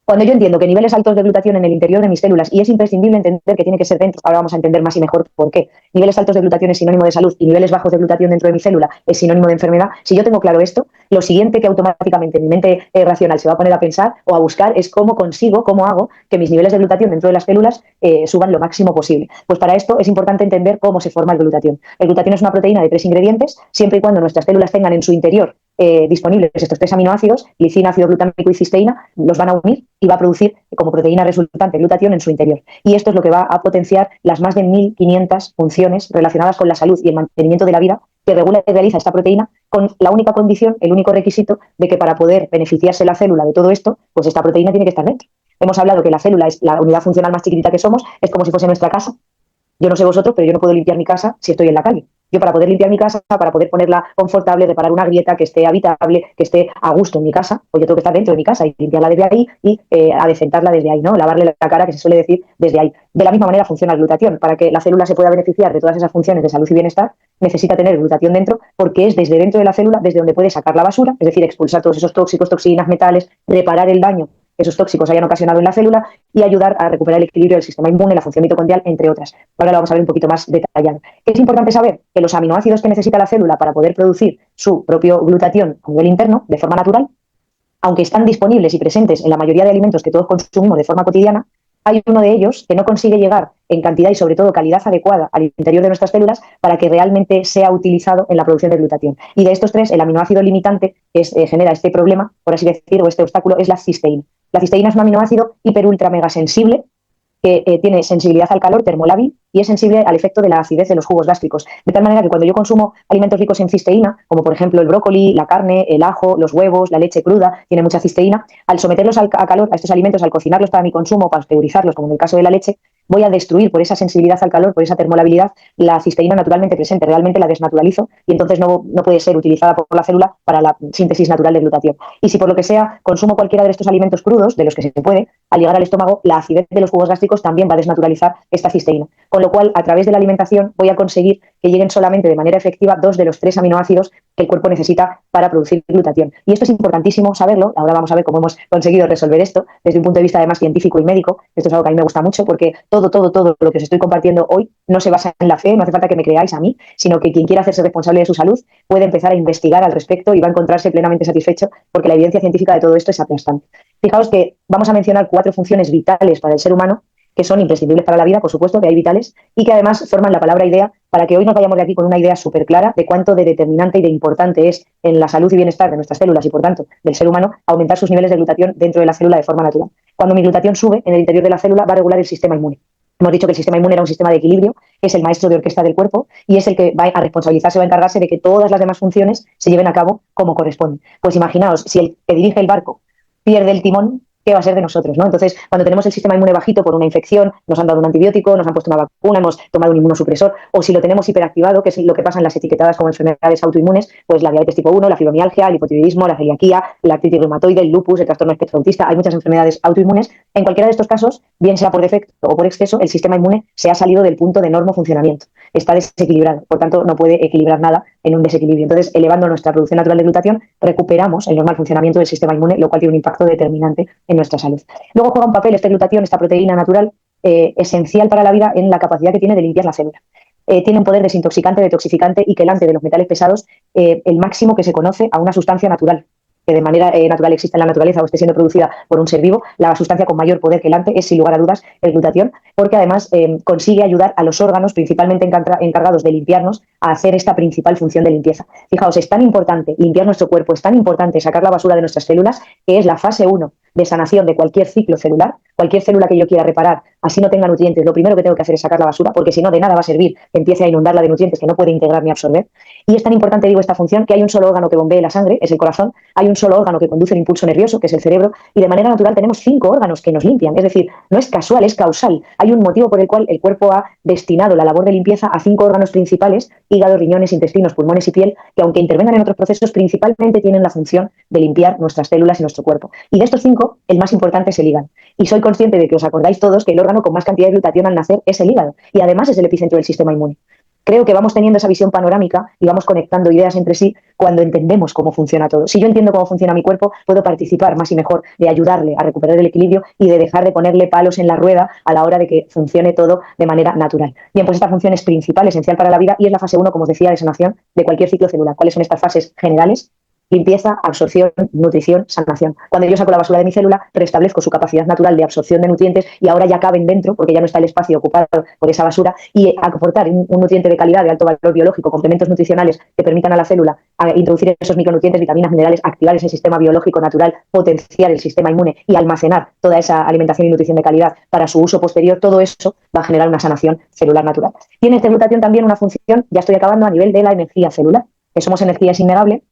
S1: Cuando yo entiendo que niveles altos de glutatión en el interior de mis células, y es imprescindible entender que tiene que ser dentro, ahora vamos a entender más y mejor por qué. Niveles altos de glutatión es sinónimo de salud y niveles bajos de glutatión dentro de mi célula es sinónimo de enfermedad. Si yo tengo claro esto, lo siguiente que automáticamente mi mente racional se va a poner a pensar o a buscar es cómo consigo, cómo hago que mis niveles de glutatión dentro de las células suban lo máximo posible. Pues para esto es importante entender cómo se forma el glutatión. El glutatión es una proteína de 3 ingredientes, siempre y cuando nuestras células tengan en su interior disponibles estos tres aminoácidos, glicina, ácido glutámico y cisteína, los van a unir y va a producir como proteína resultante glutatión en su interior. Y esto es lo que va a potenciar las más de 1.500 funciones relacionadas con la salud y el mantenimiento de la vida que regula y realiza esta proteína, con la única condición, el único requisito de que para poder beneficiarse la célula de todo esto, pues esta proteína tiene que estar dentro. Hemos hablado que la célula es la unidad funcional más chiquitita que somos, es como si fuese nuestra casa. Yo no sé vosotros, pero yo no puedo limpiar mi casa si estoy en la calle. Yo para poder limpiar mi casa, para poder ponerla confortable, reparar una grieta que esté habitable, que esté a gusto en mi casa, pues yo tengo que estar dentro de mi casa y limpiarla desde ahí y adecentarla desde ahí, ¿no? Lavarle la cara, que se suele decir, desde ahí. De la misma manera funciona el glutatión. Para que la célula se pueda beneficiar de todas esas funciones de salud y bienestar, necesita tener glutatión dentro, porque es desde dentro de la célula desde donde puede sacar la basura, es decir, expulsar todos esos tóxicos, toxinas, metales, reparar el daño que esos tóxicos hayan ocasionado en la célula y ayudar a recuperar el equilibrio del sistema inmune, la función mitocondrial, entre otras. Ahora lo vamos a ver un poquito más detallado. Es importante saber que los aminoácidos que necesita la célula para poder producir su propio glutatión a nivel interno, de forma natural, aunque están disponibles y presentes en la mayoría de alimentos que todos consumimos de forma cotidiana, hay uno de ellos que no consigue llegar en cantidad y sobre todo calidad adecuada al interior de nuestras células para que realmente sea utilizado en la producción de glutatión. Y de estos tres, el aminoácido limitante que genera este problema, por así decirlo, o este obstáculo, es la cisteína. La cisteína es un aminoácido hiper ultra mega sensible que tiene sensibilidad al calor termolábil y es sensible al efecto de la acidez de los jugos gástricos. De tal manera que cuando yo consumo alimentos ricos en cisteína, como por ejemplo el brócoli, la carne, el ajo, los huevos, la leche cruda, tiene mucha cisteína, al someterlos a calor, a estos alimentos, al cocinarlos para mi consumo, para pasteurizarlos, como en el caso de la leche, voy a destruir por esa sensibilidad al calor, por esa termolabilidad, la cisteína naturalmente presente. Realmente la desnaturalizo y entonces no puede ser utilizada por la célula para la síntesis natural de glutatión. Y si por lo que sea consumo cualquiera de estos alimentos crudos, de los que se puede, al llegar al estómago, la acidez de los jugos gástricos también va a desnaturalizar esta cisteína. Con lo cual, a través de la alimentación voy a conseguir que lleguen solamente de manera efectiva 2 de los 3 aminoácidos que el cuerpo necesita para producir glutatión. Y esto es importantísimo saberlo. Ahora vamos a ver cómo hemos conseguido resolver esto desde un punto de vista además científico y médico. Esto es algo que a mí me gusta mucho porque todo lo que os estoy compartiendo hoy no se basa en la fe, no hace falta que me creáis a mí, sino que quien quiera hacerse responsable de su salud puede empezar a investigar al respecto y va a encontrarse plenamente satisfecho porque la evidencia científica de todo esto es aplastante. Fijaos que vamos a mencionar 4 funciones vitales para el ser humano que son imprescindibles para la vida, por supuesto, que hay vitales, y que además forman la palabra idea para que hoy nos vayamos de aquí con una idea súper clara de cuánto de determinante y de importante es en la salud y bienestar de nuestras células y, por tanto, del ser humano, aumentar sus niveles de glutatión dentro de la célula de forma natural. Cuando mi glutatión sube en el interior de la célula, va a regular el sistema inmune. Hemos dicho que el sistema inmune era un sistema de equilibrio, que es el maestro de orquesta del cuerpo y es el que va a responsabilizarse, va a encargarse de que todas las demás funciones se lleven a cabo como corresponde. Pues imaginaos, si el que dirige el barco pierde el timón, ¿qué va a ser de nosotros, ¿no? Entonces, cuando tenemos el sistema inmune bajito por una infección, nos han dado un antibiótico, nos han puesto una vacuna, hemos tomado un inmunosupresor, o si lo tenemos hiperactivado, que es lo que pasa en las etiquetadas como enfermedades autoinmunes, pues la diabetes tipo 1, la fibromialgia, el hipotiroidismo, la celiaquía, la artritis reumatoide, el lupus, el trastorno espectro autista, hay muchas enfermedades autoinmunes. En cualquiera de estos casos, bien sea por defecto o por exceso, el sistema inmune se ha salido del punto de normal funcionamiento, está desequilibrado, por tanto no puede equilibrar nada en un desequilibrio. Entonces, elevando nuestra producción natural de glutatión, recuperamos el normal funcionamiento del sistema inmune, lo cual tiene un impacto determinante en nuestra salud. Luego juega un papel este glutatión, esta proteína natural, esencial para la vida en la capacidad que tiene de limpiar la célula. Tiene un poder desintoxicante, detoxificante y quelante de los metales pesados, el máximo que se conoce a una sustancia natural, que de manera natural existe en la naturaleza o esté siendo producida por un ser vivo. La sustancia con mayor poder quelante es, sin lugar a dudas, el glutatión, porque además consigue ayudar a los órganos principalmente encargados de limpiarnos a hacer esta principal función de limpieza. Fijaos, es tan importante limpiar nuestro cuerpo, es tan importante sacar la basura de nuestras células, que es la fase 1 de sanación de cualquier ciclo celular. Cualquier célula que yo quiera reparar, así no tenga nutrientes, lo primero que tengo que hacer es sacar la basura, porque si no, de nada va a servir que empiece a inundarla de nutrientes que no puede integrar ni absorber. Y es tan importante, digo, esta función, que hay un solo órgano que bombee la sangre, es el corazón, hay un solo órgano que conduce el impulso nervioso, que es el cerebro, y de manera natural tenemos 5 órganos que nos limpian. Es decir, no es casual, es causal. Hay un motivo por el cual el cuerpo ha destinado la labor de limpieza a 5 órganos principales: hígado, riñones, intestinos, pulmones y piel, que aunque intervengan en otros procesos, principalmente tienen la función de limpiar nuestras células y nuestro cuerpo. Y de estos 5, el más importante es el hígado. Y soy consciente de que os acordáis todos que el órgano con más cantidad de glutatión al nacer es el hígado, y además es el epicentro del sistema inmune. Creo que vamos teniendo esa visión panorámica y vamos conectando ideas entre sí cuando entendemos cómo funciona todo. Si yo entiendo cómo funciona mi cuerpo, puedo participar más y mejor de ayudarle a recuperar el equilibrio y de dejar de ponerle palos en la rueda a la hora de que funcione todo de manera natural. Bien, pues esta función es principal, esencial para la vida, y es la fase 1, como os decía, de sanación de cualquier ciclo celular. ¿Cuáles son estas fases generales? limpieza, absorción, nutrición, sanación. Cuando yo saco la basura de mi célula, restablezco su capacidad natural de absorción de nutrientes y ahora ya caben dentro, porque ya no está el espacio ocupado por esa basura, y aportar un nutriente de calidad, de alto valor biológico, complementos nutricionales que permitan a la célula introducir esos micronutrientes, vitaminas, minerales, activar ese sistema biológico natural, potenciar el sistema inmune y almacenar toda esa alimentación y nutrición de calidad para su uso posterior. Todo eso va a generar una sanación celular natural. Tiene esta glutatión también una función, ya estoy acabando, a nivel de la energía celular, que somos energía es innegable.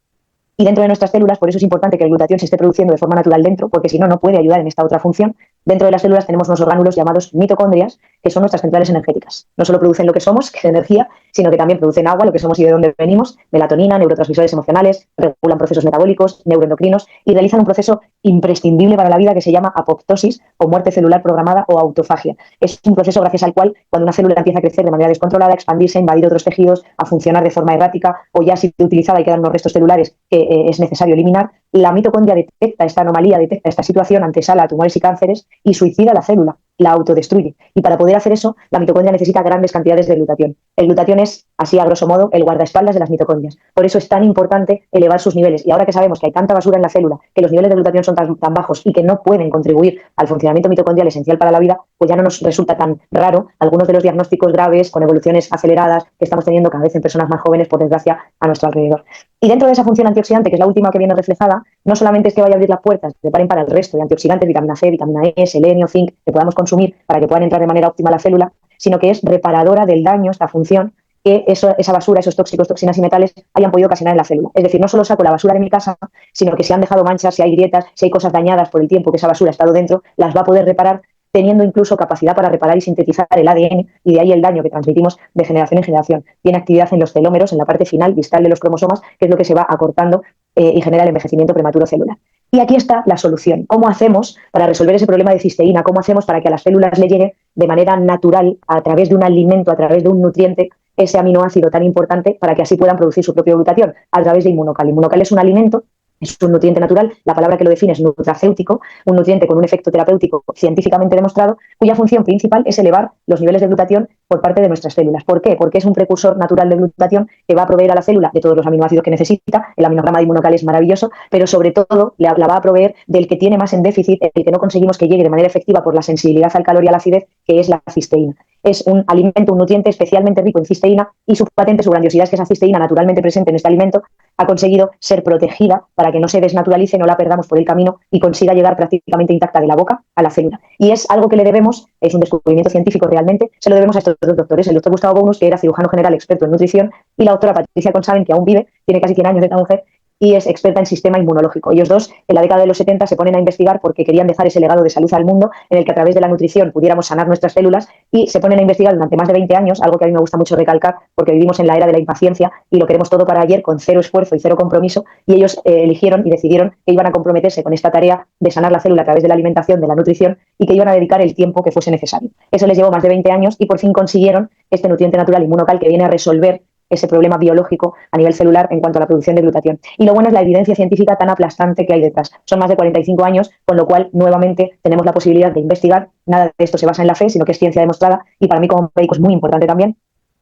S1: Y dentro de nuestras células, por eso es importante que el glutatión se esté produciendo de forma natural dentro, porque si no, no puede ayudar en esta otra función. Dentro de las células tenemos unos orgánulos llamados mitocondrias, que son nuestras centrales energéticas. No solo producen lo que somos, que es energía, sino que también producen agua, lo que somos y de dónde venimos, melatonina, neurotransmisores emocionales, regulan procesos metabólicos, neuroendocrinos y realizan un proceso imprescindible para la vida que se llama apoptosis o muerte celular programada o autofagia. Es un proceso gracias al cual, cuando una célula empieza a crecer de manera descontrolada, a expandirse, a invadir otros tejidos, a funcionar de forma errática o ya ha sido utilizada y quedan unos restos celulares que es necesario eliminar, la mitocondria detecta esta anomalía, detecta esta situación, antesala a tumores y cánceres y suicida la célula, la autodestruye. Y para poder hacer eso, la mitocondria necesita grandes cantidades de glutatión. El glutatión es, así a grosso modo, el guardaespaldas de las mitocondrias. Por eso es tan importante elevar sus niveles. Y ahora que sabemos que hay tanta basura en la célula, que los niveles de glutatión son tan bajos y que no pueden contribuir al funcionamiento mitocondrial esencial para la vida, pues ya no nos resulta tan raro algunos de los diagnósticos graves con evoluciones aceleradas que estamos teniendo cada vez en personas más jóvenes, por desgracia, a nuestro alrededor. Y dentro de esa función antioxidante, que es la última que viene reflejada, no solamente es que vaya a abrir las puertas, preparen para el resto de antioxidantes, vitamina C, vitamina E, selenio, zinc, que podamos consumir para que puedan entrar de manera óptima a la célula, sino que es reparadora del daño, esta función, que esa basura, esos tóxicos, toxinas y metales hayan podido ocasionar en la célula. Es decir, no solo saco la basura de mi casa, sino que si han dejado manchas, si hay grietas, si hay cosas dañadas por el tiempo que esa basura ha estado dentro, las va a poder reparar, teniendo incluso capacidad para reparar y sintetizar el ADN, y de ahí el daño que transmitimos de generación en generación. Tiene actividad en los telómeros, en la parte final, distal de los cromosomas, que es lo que se va acortando y genera el envejecimiento prematuro celular. Y aquí está la solución. ¿Cómo hacemos para resolver ese problema de cisteína? ¿Cómo hacemos para que a las células le llegue de manera natural, a través de un alimento, a través de un nutriente, ese aminoácido tan importante para que así puedan producir su propio glutatión? A través de Inmunocal. Inmunocal es un alimento, es un nutriente natural, la palabra que lo define es nutracéutico, un nutriente con un efecto terapéutico científicamente demostrado, cuya función principal es elevar los niveles de glutatión por parte de nuestras células. ¿Por qué? Porque es un precursor natural de glutatión que va a proveer a la célula de todos los aminoácidos que necesita. El aminograma de Inmunocal es maravilloso, pero sobre todo la va a proveer del que tiene más en déficit, el que no conseguimos que llegue de manera efectiva por la sensibilidad al calor y a la acidez, que es la cisteína. Es un alimento, un nutriente especialmente rico en cisteína, y su patente, su grandiosidad es que esa cisteína naturalmente presente en este alimento ha conseguido ser protegida para que no se desnaturalice, no la perdamos por el camino y consiga llegar prácticamente intacta de la boca a la célula. Y es algo que le debemos, es un descubrimiento científico realmente, se lo debemos a estos dos doctores, el doctor Gustavo Bonus, que era cirujano general experto en nutrición, y la doctora Patricia Consaven, que aún vive, tiene casi 100 años esta mujer, y es experta en sistema inmunológico. Ellos dos, en la década de los 70, se ponen a investigar porque querían dejar ese legado de salud al mundo en el que a través de la nutrición pudiéramos sanar nuestras células, y se ponen a investigar durante más de 20 años, algo que a mí me gusta mucho recalcar porque vivimos en la era de la impaciencia y lo queremos todo para ayer con cero esfuerzo y cero compromiso, y ellos eligieron y decidieron que iban a comprometerse con esta tarea de sanar la célula a través de la alimentación, de la nutrición, y que iban a dedicar el tiempo que fuese necesario. Eso les llevó más de 20 años y por fin consiguieron este nutriente natural Inmunocal, que viene a resolver ese problema biológico a nivel celular en cuanto a la producción de glutatión. Y lo bueno es la evidencia científica tan aplastante que hay detrás. Son más de 45 años, con lo cual nuevamente tenemos la posibilidad de investigar. Nada de esto se basa en la fe, sino que es ciencia demostrada, y para mí como médico es muy importante también.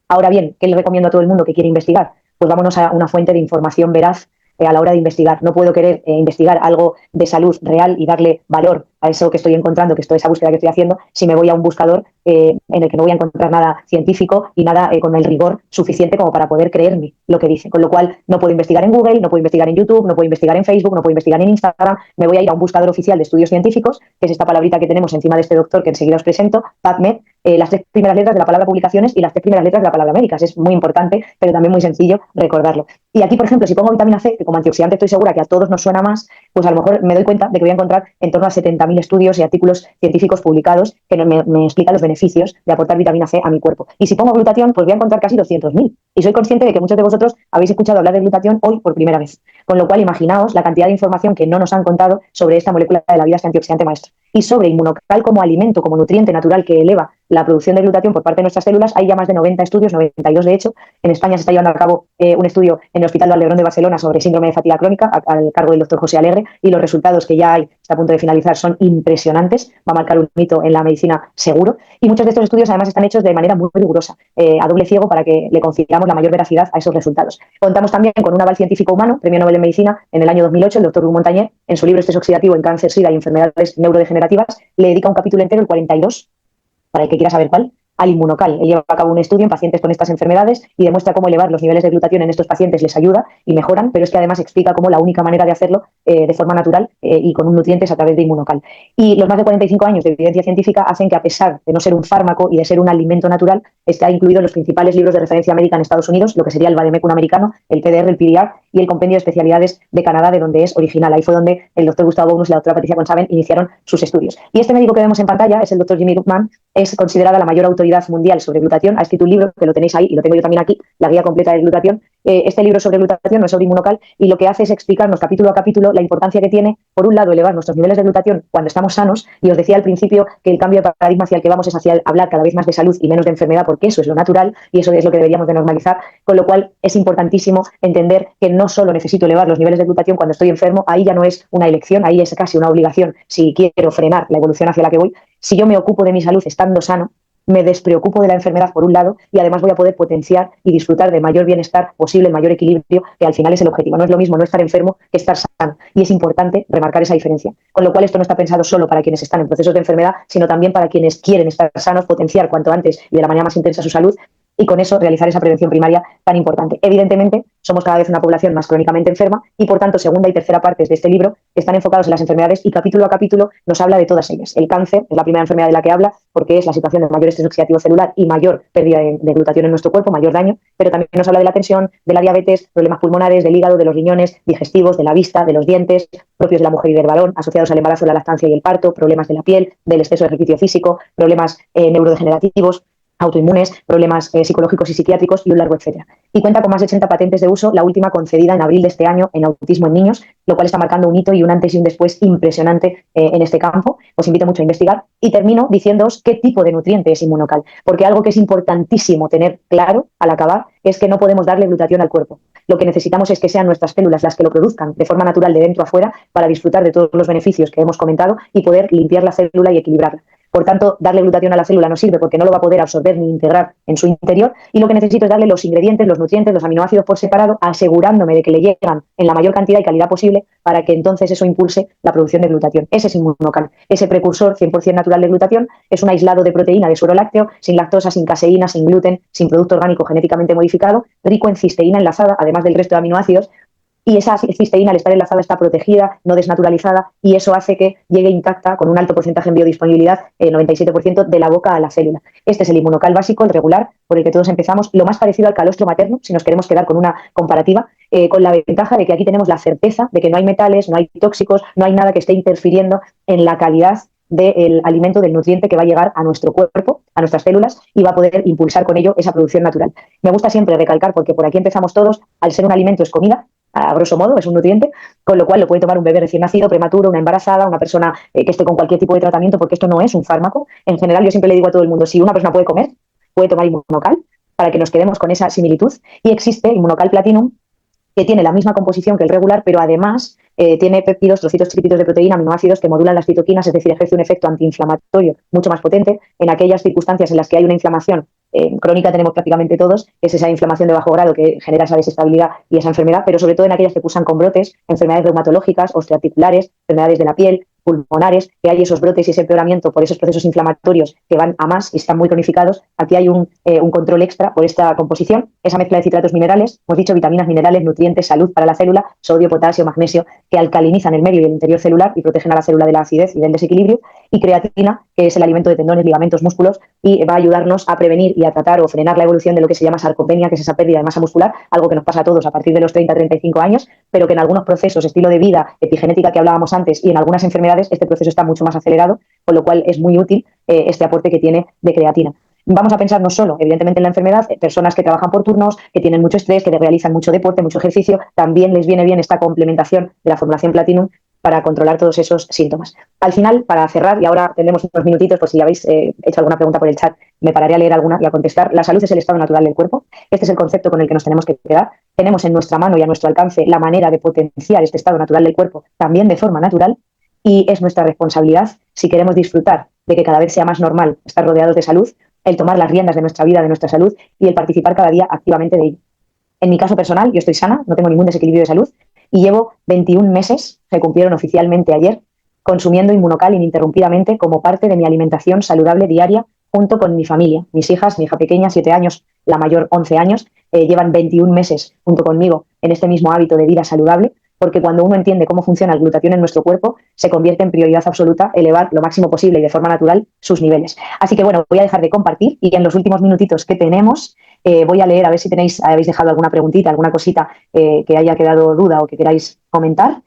S1: Ahora bien, ¿qué le recomiendo a todo el mundo que quiere investigar? Pues vámonos a una fuente de información veraz a la hora de investigar. No puedo querer investigar algo de salud real y darle valor a eso que estoy encontrando, que es toda esa búsqueda que estoy haciendo, si me voy a un buscador en el que no voy a encontrar nada científico y nada con el rigor suficiente como para poder creerme lo que dice. Con lo cual no puedo investigar en Google, no puedo investigar en YouTube, no puedo investigar en Facebook, no puedo investigar en Instagram. Me voy a ir a un buscador oficial de estudios científicos, que es esta palabrita que tenemos encima de este doctor que enseguida os presento, PubMed, las 3 primeras letras de la palabra publicaciones y las 3 primeras letras de la palabra médicas. Es muy importante, pero también muy sencillo recordarlo. Y aquí, por ejemplo, si pongo vitamina C, que como antioxidante estoy segura que a todos nos suena más, pues a lo mejor me doy cuenta de que voy a encontrar en torno a 70.000 estudios y artículos científicos publicados que me explican los beneficios de aportar vitamina C a mi cuerpo. Y si pongo glutatión, pues voy a encontrar casi 200.000. Y soy consciente de que muchos de vosotros habéis escuchado hablar de glutatión hoy por primera vez. Con lo cual, imaginaos la cantidad de información que no nos han contado sobre esta molécula de la vida, este antioxidante maestro. y sobre inmunocal como alimento, como nutriente natural que eleva la producción de glutatión por parte de nuestras células, hay ya más de 90 estudios, 92 de hecho. En España se está llevando a cabo un estudio en el Hospital Vallebrón de Barcelona sobre síndrome de fatiga crónica, al cargo del doctor José Alegre, y los resultados que ya hay, está a punto de finalizar, son impresionantes. Va a marcar un hito en la medicina seguro. Y muchos de estos estudios además están hechos de manera muy rigurosa, a doble ciego, para que le confirmamos la mayor veracidad a esos resultados. Contamos también con un aval científico humano, premio Nobel en Medicina en el año 2008, el doctor Luc Montagnier, en su libro Estrés oxidativo en cáncer, sida y enfermedades neurodegenerativas, le dedica un capítulo entero, el 42, para el que quiera saber cuál, al inmunocal. Él lleva a cabo un estudio en pacientes con estas enfermedades y demuestra cómo elevar los niveles de glutatión en estos pacientes les ayuda y mejoran, pero es que además explica cómo la única manera de hacerlo de forma natural y con un nutriente es a través de inmunocal. Y los más de 45 años de evidencia científica hacen que, a pesar de no ser un fármaco y de ser un alimento natural, está incluido en los principales libros de referencia médica en Estados Unidos, lo que sería el Vademecum americano, el PDR, el PDR y el Compendio de Especialidades de Canadá, de donde es original. Ahí fue donde el doctor Gustavo Bonus y la doctora Patricia Consaven iniciaron sus estudios. Y este médico que vemos en pantalla es el doctor Jimmy Luckman, es considerada la mayor autoridad mundial sobre glutatión. Ha escrito un libro, que lo tenéis ahí y lo tengo yo también aquí, la guía completa de glutatión. Este libro sobre glutatión, no es sobre inmunocal, y lo que hace es explicarnos capítulo a capítulo la importancia que tiene, por un lado, elevar nuestros niveles de glutatión cuando estamos sanos, y os decía al principio que el cambio de paradigma hacia el que vamos es hacia el hablar cada vez más de salud y menos de enfermedad, porque eso es lo natural y eso es lo que deberíamos de normalizar, con lo cual es importantísimo entender que no solo necesito elevar los niveles de glutatión cuando estoy enfermo, ahí ya no es una elección, ahí es casi una obligación si quiero frenar la evolución hacia la que voy. Si yo me ocupo de mi salud estando sano, me despreocupo de la enfermedad por un lado y además voy a poder potenciar y disfrutar del mayor bienestar posible, el mayor equilibrio, que al final es el objetivo. No es lo mismo no estar enfermo que estar sano, y es importante remarcar esa diferencia. Con lo cual esto no está pensado solo para quienes están en procesos de enfermedad, sino también para quienes quieren estar sanos, potenciar cuanto antes y de la manera más intensa su salud, y con eso realizar esa prevención primaria tan importante. Evidentemente, somos cada vez una población más crónicamente enferma y, por tanto, segunda y tercera partes de este libro están enfocados en las enfermedades y capítulo a capítulo nos habla de todas ellas. El cáncer es la primera enfermedad de la que habla, porque es la situación de mayor estrés oxidativo celular y mayor pérdida de glutatión en nuestro cuerpo, mayor daño, pero también nos habla de la tensión, de la diabetes, problemas pulmonares, del hígado, de los riñones, digestivos, de la vista, de los dientes, propios de la mujer y del varón, asociados al embarazo, la lactancia y el parto, problemas de la piel, del exceso de ejercicio físico, problemas neurodegenerativos, autoinmunes, problemas psicológicos y psiquiátricos y un largo etcétera. Y cuenta con más de 80 patentes de uso, la última concedida en abril de este año en autismo en niños, lo cual está marcando un hito y un antes y un después impresionante en este campo. Os invito mucho a investigar y termino diciéndoos qué tipo de nutriente es inmunocal, porque algo que es importantísimo tener claro al acabar es que no podemos darle glutatión al cuerpo. Lo que necesitamos es que sean nuestras células las que lo produzcan de forma natural de dentro a fuera para disfrutar de todos los beneficios que hemos comentado y poder limpiar la célula y equilibrarla. Por tanto, darle glutatión a la célula no sirve porque no lo va a poder absorber ni integrar en su interior, y lo que necesito es darle los ingredientes, los nutrientes, los aminoácidos por separado, asegurándome de que le llegan en la mayor cantidad y calidad posible para que entonces eso impulse la producción de glutatión. Ese es inmunocal. Ese precursor 100% natural de glutatión es un aislado de proteína de suero lácteo, sin lactosa, sin caseína, sin gluten, sin producto orgánico genéticamente modificado, rico en cisteína enlazada, además del resto de aminoácidos. Y esa cisteína, al estar enlazada, está protegida, no desnaturalizada, y eso hace que llegue intacta, con un alto porcentaje en biodisponibilidad, 97%, de la boca a la célula. Este es el inmunocal básico, el regular, por el que todos empezamos, lo más parecido al calostro materno, si nos queremos quedar con una comparativa, con la ventaja de que aquí tenemos la certeza de que no hay metales, no hay tóxicos, no hay nada que esté interfiriendo en la calidad del alimento, del nutriente que va a llegar a nuestro cuerpo, a nuestras células, y va a poder impulsar con ello esa producción natural. Me gusta siempre recalcar, porque por aquí empezamos todos, al ser un alimento es comida, a grosso modo, es un nutriente, con lo cual lo puede tomar un bebé recién nacido, prematuro, una embarazada, una persona que esté con cualquier tipo de tratamiento, porque esto no es un fármaco. En general, yo siempre le digo a todo el mundo, si una persona puede comer, puede tomar inmunocal, para que nos quedemos con esa similitud. Y existe inmunocal platinum, que tiene la misma composición que el regular, pero además tiene péptidos, trocitos chiquititos de proteína, aminoácidos que modulan las citoquinas, es decir, ejerce un efecto antiinflamatorio mucho más potente en aquellas circunstancias en las que hay una inflamación crónica. Tenemos prácticamente todos, es esa inflamación de bajo grado que genera esa desestabilidad y esa enfermedad, pero sobre todo en aquellas que cursan con brotes, enfermedades reumatológicas, osteoarticulares, enfermedades de la piel, pulmonares, que hay esos brotes y ese empeoramiento por esos procesos inflamatorios que van a más y están muy cronificados. Aquí hay un control extra por esta composición, esa mezcla de citratos minerales, hemos dicho vitaminas, minerales, nutrientes, salud para la célula, sodio, potasio, magnesio, que alcalinizan el medio y el interior celular y protegen a la célula de la acidez y del desequilibrio, y creatina, que es el alimento de tendones, ligamentos, músculos, y va a ayudarnos a prevenir y a tratar o frenar la evolución de lo que se llama sarcopenia, que es esa pérdida de masa muscular, algo que nos pasa a todos a partir de los 30-35 años, pero que en algunos procesos, estilo de vida, epigenética que hablábamos antes, y en algunas enfermedades, este proceso está mucho más acelerado, con lo cual es muy útil este aporte que tiene de creatina. Vamos a pensar no solo, evidentemente, en la enfermedad, personas que trabajan por turnos, que tienen mucho estrés, que realizan mucho deporte, mucho ejercicio, también les viene bien esta complementación de la formulación Platinum para controlar todos esos síntomas. Al final, para cerrar, y ahora tenemos unos minutitos por si habéis hecho alguna pregunta por el chat, me pararé a leer alguna y a contestar. La salud es el estado natural del cuerpo. Este es el concepto con el que nos tenemos que quedar. Tenemos en nuestra mano y a nuestro alcance la manera de potenciar este estado natural del cuerpo también de forma natural, y es nuestra responsabilidad, si queremos disfrutar de que cada vez sea más normal estar rodeados de salud, el tomar las riendas de nuestra vida, de nuestra salud, y el participar cada día activamente de ello. En mi caso personal, yo estoy sana, no tengo ningún desequilibrio de salud y llevo 21 meses, se cumplieron oficialmente ayer, consumiendo Inmunocal ininterrumpidamente como parte de mi alimentación saludable diaria junto con mi familia. Mis hijas, mi hija pequeña, 7 años, la mayor 11 años, llevan 21 meses junto conmigo en este mismo hábito de vida saludable, porque cuando uno entiende cómo funciona el glutatión en nuestro cuerpo, se convierte en prioridad absoluta elevar lo máximo posible y de forma natural sus niveles. Así que bueno, voy a dejar de compartir y en los últimos minutitos que tenemos voy a leer a ver si habéis dejado alguna preguntita, alguna cosita que haya quedado duda o que queráis comentar,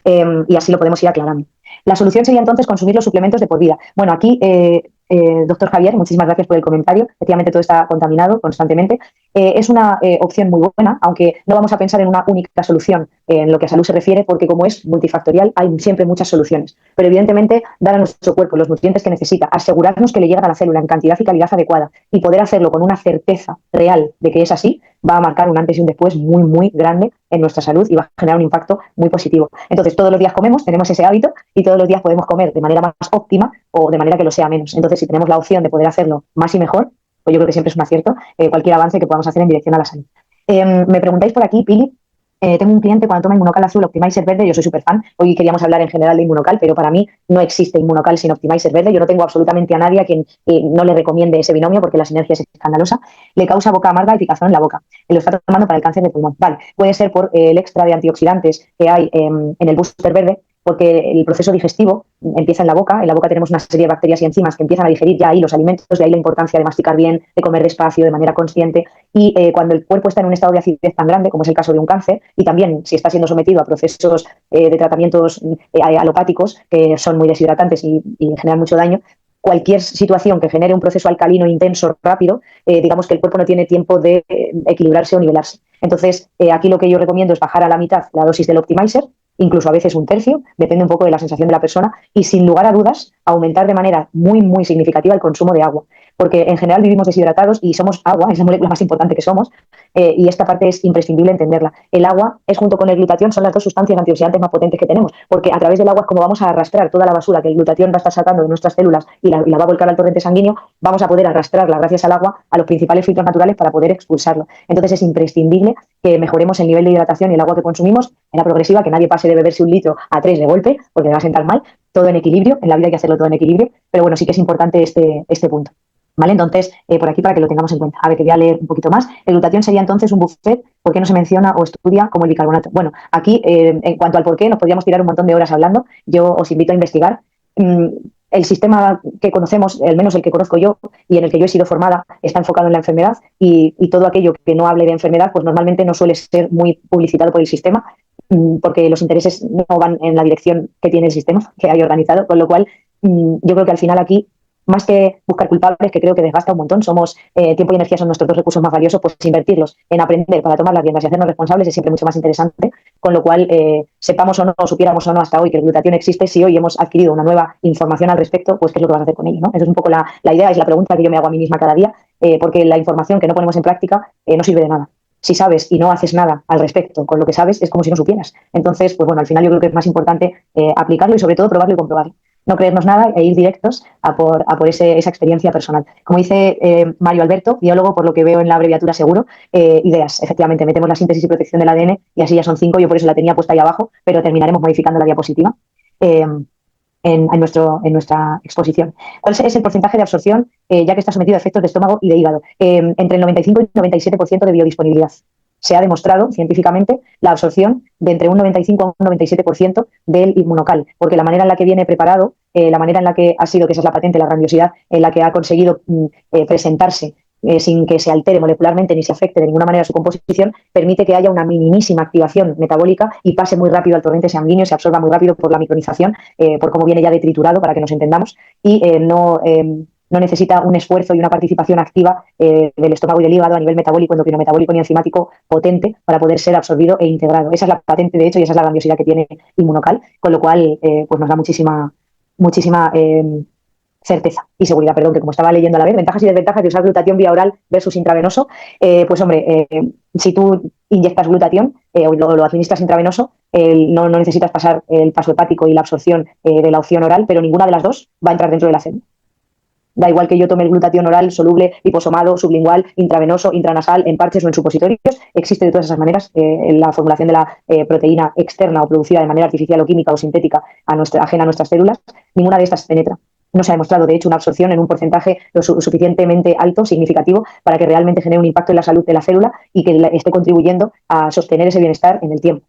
S1: y así lo podemos ir aclarando. La solución sería entonces consumir los suplementos de por vida. Bueno, aquí, doctor Javier, muchísimas gracias por el comentario. Efectivamente, todo está contaminado constantemente. Es una opción muy buena, aunque no vamos a pensar en una única solución en lo que a salud se refiere, porque como es multifactorial, hay siempre muchas soluciones. Pero evidentemente, dar a nuestro cuerpo los nutrientes que necesita, asegurarnos que le llegan a la célula en cantidad y calidad adecuada y poder hacerlo con una certeza real de que es así, va a marcar un antes y un después muy, muy grande en nuestra salud y va a generar un impacto muy positivo. Entonces, todos los días comemos, tenemos ese hábito y todos los días podemos comer de manera más óptima o de manera que lo sea menos. Entonces, si tenemos la opción de poder hacerlo más y mejor, pues yo creo que siempre es un acierto cualquier avance que podamos hacer en dirección a la salud. Me preguntáis por aquí, Pili, tengo un cliente cuando toma Inmunocal azul, Optimizer verde, yo soy súper fan. Hoy queríamos hablar en general de Inmunocal, pero para mí no existe Inmunocal sin Optimizer verde. Yo no tengo absolutamente a nadie a quien no le recomiende ese binomio porque la sinergia es escandalosa. Le causa boca amarga y picazón en la boca. Lo está tomando para el cáncer de pulmón. Vale, puede ser por el extra de antioxidantes que hay en el booster verde, porque el proceso digestivo empieza en la boca tenemos una serie de bacterias y enzimas que empiezan a digerir ya ahí los alimentos, de ahí la importancia de masticar bien, de comer despacio, de manera consciente, y cuando el cuerpo está en un estado de acidez tan grande, como es el caso de un cáncer, y también si está siendo sometido a procesos de tratamientos alopáticos, que son muy deshidratantes y generan mucho daño, cualquier situación que genere un proceso alcalino intenso, rápido, digamos que el cuerpo no tiene tiempo de equilibrarse o nivelarse. Entonces, aquí lo que yo recomiendo es bajar a la mitad la dosis del Optimizer, incluso a veces un tercio, depende un poco de la sensación de la persona, y sin lugar a dudas aumentar de manera muy, muy significativa el consumo de agua, porque en general vivimos deshidratados y somos agua, es la molécula más importante que somos, y esta parte es imprescindible entenderla. El agua es, junto con el glutatión, son las dos sustancias antioxidantes más potentes que tenemos, porque a través del agua es como vamos a arrastrar toda la basura que el glutatión va a estar sacando de nuestras células y la va a volcar al torrente sanguíneo, vamos a poder arrastrarla gracias al agua a los principales filtros naturales para poder expulsarlo. Entonces es imprescindible que mejoremos el nivel de hidratación y el agua que consumimos en la progresiva, que nadie pase de beberse un litro a 3 de golpe, porque le va a sentar mal, todo en equilibrio, en la vida hay que hacerlo todo en equilibrio, pero bueno, sí que es importante este punto. ¿Vale? Entonces, por aquí para que lo tengamos en cuenta. A ver, que voy a leer un poquito más. El glutatión sería entonces un buffet. ¿Por qué no se menciona o estudia como el bicarbonato? Bueno, aquí, en cuanto al por qué, nos podríamos tirar un montón de horas hablando. Yo os invito a investigar. El sistema que conocemos, al menos el que conozco yo y en el que yo he sido formada, está enfocado en la enfermedad y todo aquello que no hable de enfermedad, pues normalmente no suele ser muy publicitado por el sistema, porque los intereses no van en la dirección que tiene el sistema, que hay organizado, con lo cual yo creo que al final aquí, más que buscar culpables, que creo que desgasta un montón, tiempo y energía son nuestros dos recursos más valiosos, pues invertirlos en aprender para tomar las riendas y hacernos responsables es siempre mucho más interesante, con lo cual sepamos o no, supiéramos o no hasta hoy que el glutatión existe, si hoy hemos adquirido una nueva información al respecto, pues qué es lo que vas a hacer con ello, ¿no? Esa es un poco la idea, es la pregunta que yo me hago a mí misma cada día, porque la información que no ponemos en práctica no sirve de nada. Si sabes y no haces nada al respecto con lo que sabes, es como si no supieras. Entonces, pues bueno, al final yo creo que es más importante aplicarlo y sobre todo probarlo y comprobarlo. No creernos nada e ir directos a por esa experiencia personal. Como dice Mario Alberto, biólogo, por lo que veo en la abreviatura seguro, ideas, efectivamente, metemos la síntesis y protección del ADN y así ya son 5, yo por eso la tenía puesta ahí abajo, pero terminaremos modificando la diapositiva en nuestra exposición. ¿Cuál es el porcentaje de absorción, ya que está sometido a efectos de estómago y de hígado? Entre el 95 y el 97% de biodisponibilidad. Se ha demostrado científicamente la absorción de entre un 95 a un 97% del Inmunocal, porque la manera en la que viene preparado, la manera en la que ha sido, que esa es la patente, la grandiosidad, en la que ha conseguido presentarse sin que se altere molecularmente ni se afecte de ninguna manera su composición, permite que haya una minimísima activación metabólica y pase muy rápido al torrente sanguíneo, se absorba muy rápido por la micronización, por cómo viene ya de triturado, para que nos entendamos, y no necesita un esfuerzo y una participación activa del estómago y del hígado a nivel metabólico, endocrino metabólico ni enzimático potente para poder ser absorbido e integrado. Esa es la patente, de hecho, y esa es la grandiosidad que tiene Inmunocal, con lo cual pues nos da muchísima certeza y seguridad, perdón, que como estaba leyendo a la vez, ventajas y desventajas de usar glutatión vía oral versus intravenoso. Pues hombre, si tú inyectas glutatión o lo administras intravenoso, no necesitas pasar el paso hepático y la absorción de la opción oral, pero ninguna de las dos va a entrar dentro de la célula. Da igual que yo tome el glutatión oral, soluble, liposomado, sublingual, intravenoso, intranasal, en parches o en supositorios, existe de todas esas maneras la formulación de la proteína externa o producida de manera artificial o química o sintética ajena a nuestras células. Ninguna de estas penetra. No se ha demostrado, de hecho, una absorción en un porcentaje lo suficientemente alto, significativo, para que realmente genere un impacto en la salud de la célula y que esté contribuyendo a sostener ese bienestar en el tiempo.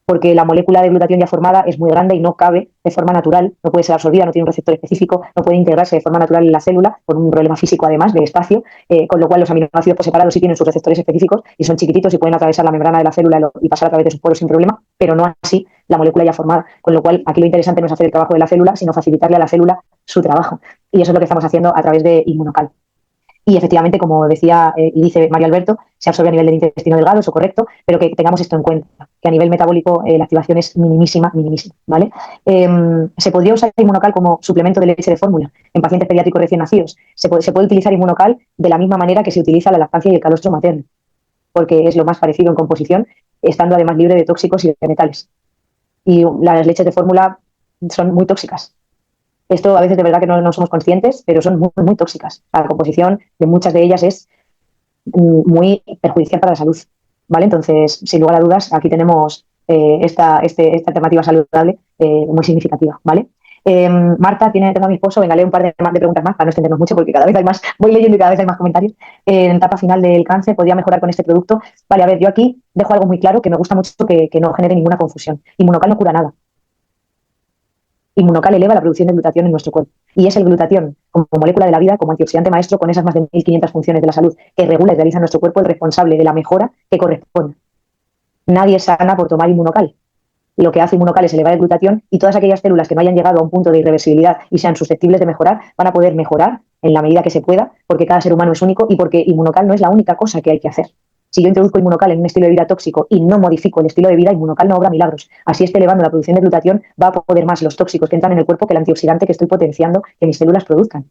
S1: Porque la molécula de glutatión ya formada es muy grande y no cabe de forma natural, no puede ser absorbida, no tiene un receptor específico, no puede integrarse de forma natural en la célula, por un problema físico además de espacio, con lo cual los aminoácidos por separado sí tienen sus receptores específicos y son chiquititos y pueden atravesar la membrana de la célula y pasar a través de sus poros sin problema, pero no así la molécula ya formada, con lo cual aquí lo interesante no es hacer el trabajo de la célula, sino facilitarle a la célula su trabajo. Y eso es lo que estamos haciendo a través de Inmunocal. Y efectivamente, como decía y dice Mario Alberto, se absorbe a nivel del intestino delgado, eso correcto, pero que tengamos esto en cuenta, que a nivel metabólico la activación es minimísima, ¿vale? Se podría usar Inmunocal como suplemento de leche de fórmula en pacientes pediátricos recién nacidos. Se puede utilizar Inmunocal de la misma manera que se utiliza la lactancia y el calostro materno, porque es lo más parecido en composición, estando además libre de tóxicos y de metales. Y las leches de fórmula son muy tóxicas. Esto a veces de verdad que no somos conscientes, pero son muy tóxicas. La composición de muchas de ellas es muy perjudicial para la salud, ¿vale? Entonces, sin lugar a dudas, aquí tenemos esta alternativa saludable muy significativa, ¿vale? Marta, tengo a mi esposo, venga, lee un par de preguntas más para no extendernos mucho porque cada vez hay más, voy leyendo y cada vez hay más comentarios. En etapa final del cáncer, ¿podría mejorar con este producto? Vale, a ver, yo aquí dejo algo muy claro que me gusta mucho que no genere ninguna confusión. Inmunocal no cura nada. Inmunocal eleva la producción de glutatión en nuestro cuerpo. Y es el glutatión, como molécula de la vida, como antioxidante maestro, con esas más de 1.500 funciones de la salud que regula y realiza en nuestro cuerpo, el responsable de la mejora que corresponde. Nadie sana por tomar Inmunocal. Lo que hace Inmunocal es elevar el glutatión y todas aquellas células que no hayan llegado a un punto de irreversibilidad y sean susceptibles de mejorar, van a poder mejorar en la medida que se pueda, porque cada ser humano es único y porque Inmunocal no es la única cosa que hay que hacer. Si yo introduzco Inmunocal en un estilo de vida tóxico y no modifico el estilo de vida, Inmunocal no obra milagros. Así esté elevando la producción de glutatión, va a poder más los tóxicos que entran en el cuerpo que el antioxidante que estoy potenciando que mis células produzcan.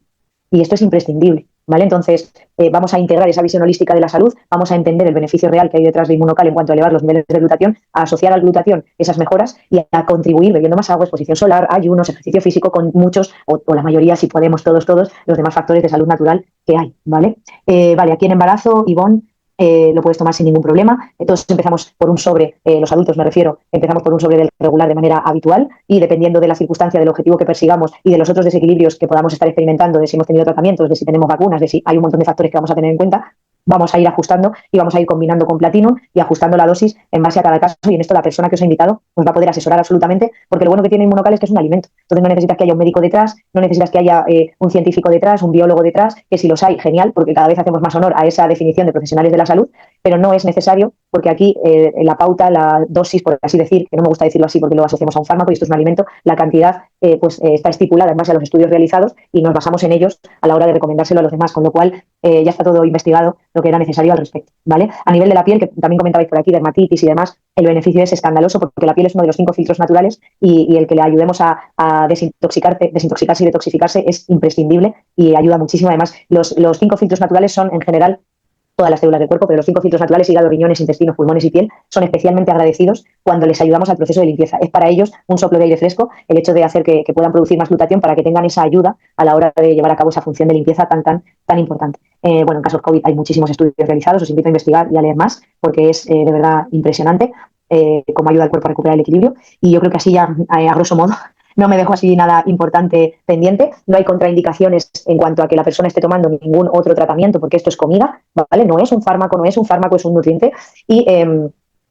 S1: Y esto es imprescindible, ¿vale? Entonces, vamos a integrar esa visión holística de la salud, vamos a entender el beneficio real que hay detrás de Inmunocal en cuanto a elevar los niveles de glutatión, a asociar al glutatión esas mejoras y a contribuir bebiendo más agua, exposición solar, ayunos, ejercicio físico con muchos, o la mayoría, si podemos, todos, los demás factores de salud natural que hay, ¿vale? Vale, aquí en embarazo, Ivonne, lo puedes tomar sin ningún problema. Entonces empezamos por un sobre, los adultos me refiero, empezamos por un sobre del regular de manera habitual y dependiendo de la circunstancia, del objetivo que persigamos y de los otros desequilibrios que podamos estar experimentando, de si hemos tenido tratamientos, de si tenemos vacunas, de si hay un montón de factores que vamos a tener en cuenta, vamos a ir ajustando y vamos a ir combinando con platino y ajustando la dosis en base a cada caso y en esto la persona que os ha invitado nos va a poder asesorar absolutamente porque lo bueno que tiene Inmunocal es que es un alimento. Entonces no necesitas que haya un médico detrás, no necesitas que haya un científico detrás, un biólogo detrás, que si los hay, genial, porque cada vez hacemos más honor a esa definición de profesionales de la salud, pero no es necesario porque aquí la pauta, la dosis, por así decir, que no me gusta decirlo así porque lo asociamos a un fármaco y esto es un alimento, la cantidad está estipulada en base a los estudios realizados y nos basamos en ellos a la hora de recomendárselo a los demás, con lo cual ya está todo investigado lo que era necesario al respecto, ¿vale? A nivel de la piel, que también comentabais por aquí, dermatitis y demás, el beneficio es escandaloso porque la piel es uno de los 5 filtros naturales y el que le ayudemos a desintoxicarse y detoxificarse es imprescindible y ayuda muchísimo. Además, los 5 filtros naturales son en general todas las células del cuerpo, pero los 5 filtros naturales, hígado, riñones, intestinos, pulmones y piel, son especialmente agradecidos cuando les ayudamos al proceso de limpieza. Es para ellos un soplo de aire fresco el hecho de hacer que puedan producir más glutatión para que tengan esa ayuda a la hora de llevar a cabo esa función de limpieza tan importante. Bueno, en casos COVID hay muchísimos estudios realizados, os invito a investigar y a leer más porque es de verdad impresionante cómo ayuda al cuerpo a recuperar el equilibrio y yo creo que así ya, a grosso modo, no me dejo así nada importante pendiente. No hay contraindicaciones en cuanto a que la persona esté tomando ningún otro tratamiento, porque esto es comida, ¿vale? No es un fármaco, es un nutriente. Y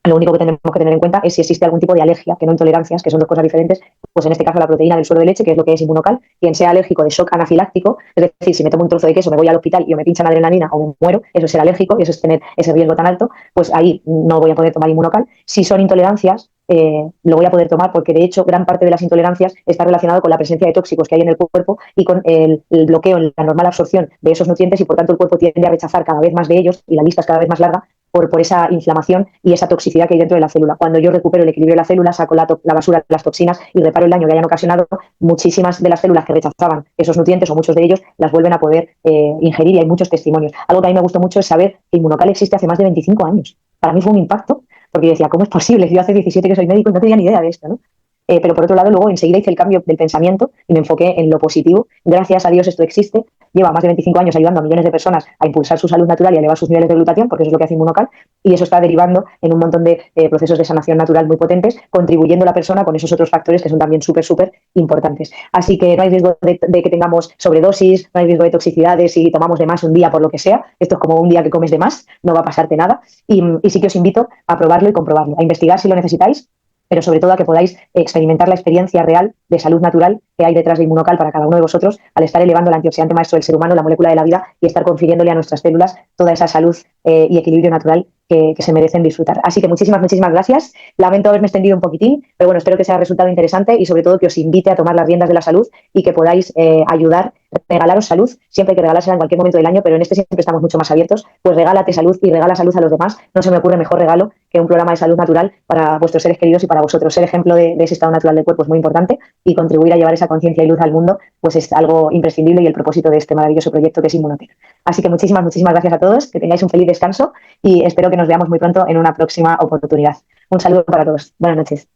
S1: Lo único que tenemos que tener en cuenta es si existe algún tipo de alergia, que no intolerancias, que son dos cosas diferentes, pues en este caso la proteína del suero de leche, que es lo que es inmunocal, quien sea alérgico de shock anafiláctico, es decir, si me tomo un trozo de queso, me voy al hospital y me pinchan adrenalina o me muero, eso es ser alérgico y eso es tener ese riesgo tan alto, pues ahí no voy a poder tomar inmunocal. Si son intolerancias, lo voy a poder tomar porque de hecho gran parte de las intolerancias está relacionado con la presencia de tóxicos que hay en el cuerpo y con el bloqueo en la normal absorción de esos nutrientes y por tanto el cuerpo tiende a rechazar cada vez más de ellos y la lista es cada vez más larga por esa inflamación y esa toxicidad que hay dentro de la célula. Cuando yo recupero el equilibrio de la célula, saco la basura, las toxinas y reparo el daño que hayan ocasionado, muchísimas de las células que rechazaban esos nutrientes o muchos de ellos las vuelven a poder ingerir y hay muchos testimonios. Algo que a mí me gustó mucho es saber que Inmunocal existe hace más de 25 años. Para mí fue un impacto porque yo decía, ¿cómo es posible? Yo hace 17 que soy médico y no tenía ni idea de esto, ¿no? Pero por otro lado, luego enseguida hice el cambio del pensamiento y me enfoqué en lo positivo. Gracias a Dios esto existe. Lleva más de 25 años ayudando a millones de personas a impulsar su salud natural y a elevar sus niveles de glutatión, porque eso es lo que hace Inmunocal, y eso está derivando en un montón de procesos de sanación natural muy potentes, contribuyendo a la persona con esos otros factores que son también súper importantes. Así que no hay riesgo de que tengamos sobredosis, no hay riesgo de toxicidades si tomamos de más un día por lo que sea. Esto es como un día que comes de más, no va a pasarte nada. Y sí que os invito a probarlo y comprobarlo, a investigar si lo necesitáis, pero sobre todo a que podáis experimentar la experiencia real de salud natural que hay detrás de Inmunocal para cada uno de vosotros al estar elevando el antioxidante maestro del ser humano, la molécula de la vida, y estar confiriéndole a nuestras células toda esa salud y equilibrio natural que se merecen disfrutar. Así que muchísimas gracias. Lamento haberme extendido un poquitín, pero bueno, espero que sea resultado interesante y sobre todo que os invite a tomar las riendas de la salud y que podáis ayudar, regalaros salud, siempre hay que regalársela en cualquier momento del año, pero en este siempre estamos mucho más abiertos, pues regálate salud y regala salud a los demás. No se me ocurre mejor regalo que un programa de salud natural para vuestros seres queridos y para vosotros. Ser ejemplo de ese estado natural del cuerpo es muy importante y contribuir a llevar esa conciencia y luz al mundo pues es algo imprescindible y el propósito de este maravilloso proyecto que es Inmunotech. Así que muchísimas gracias a todos, que tengáis un feliz descanso y espero que nos veamos muy pronto en una próxima oportunidad. Un saludo para todos. Buenas noches.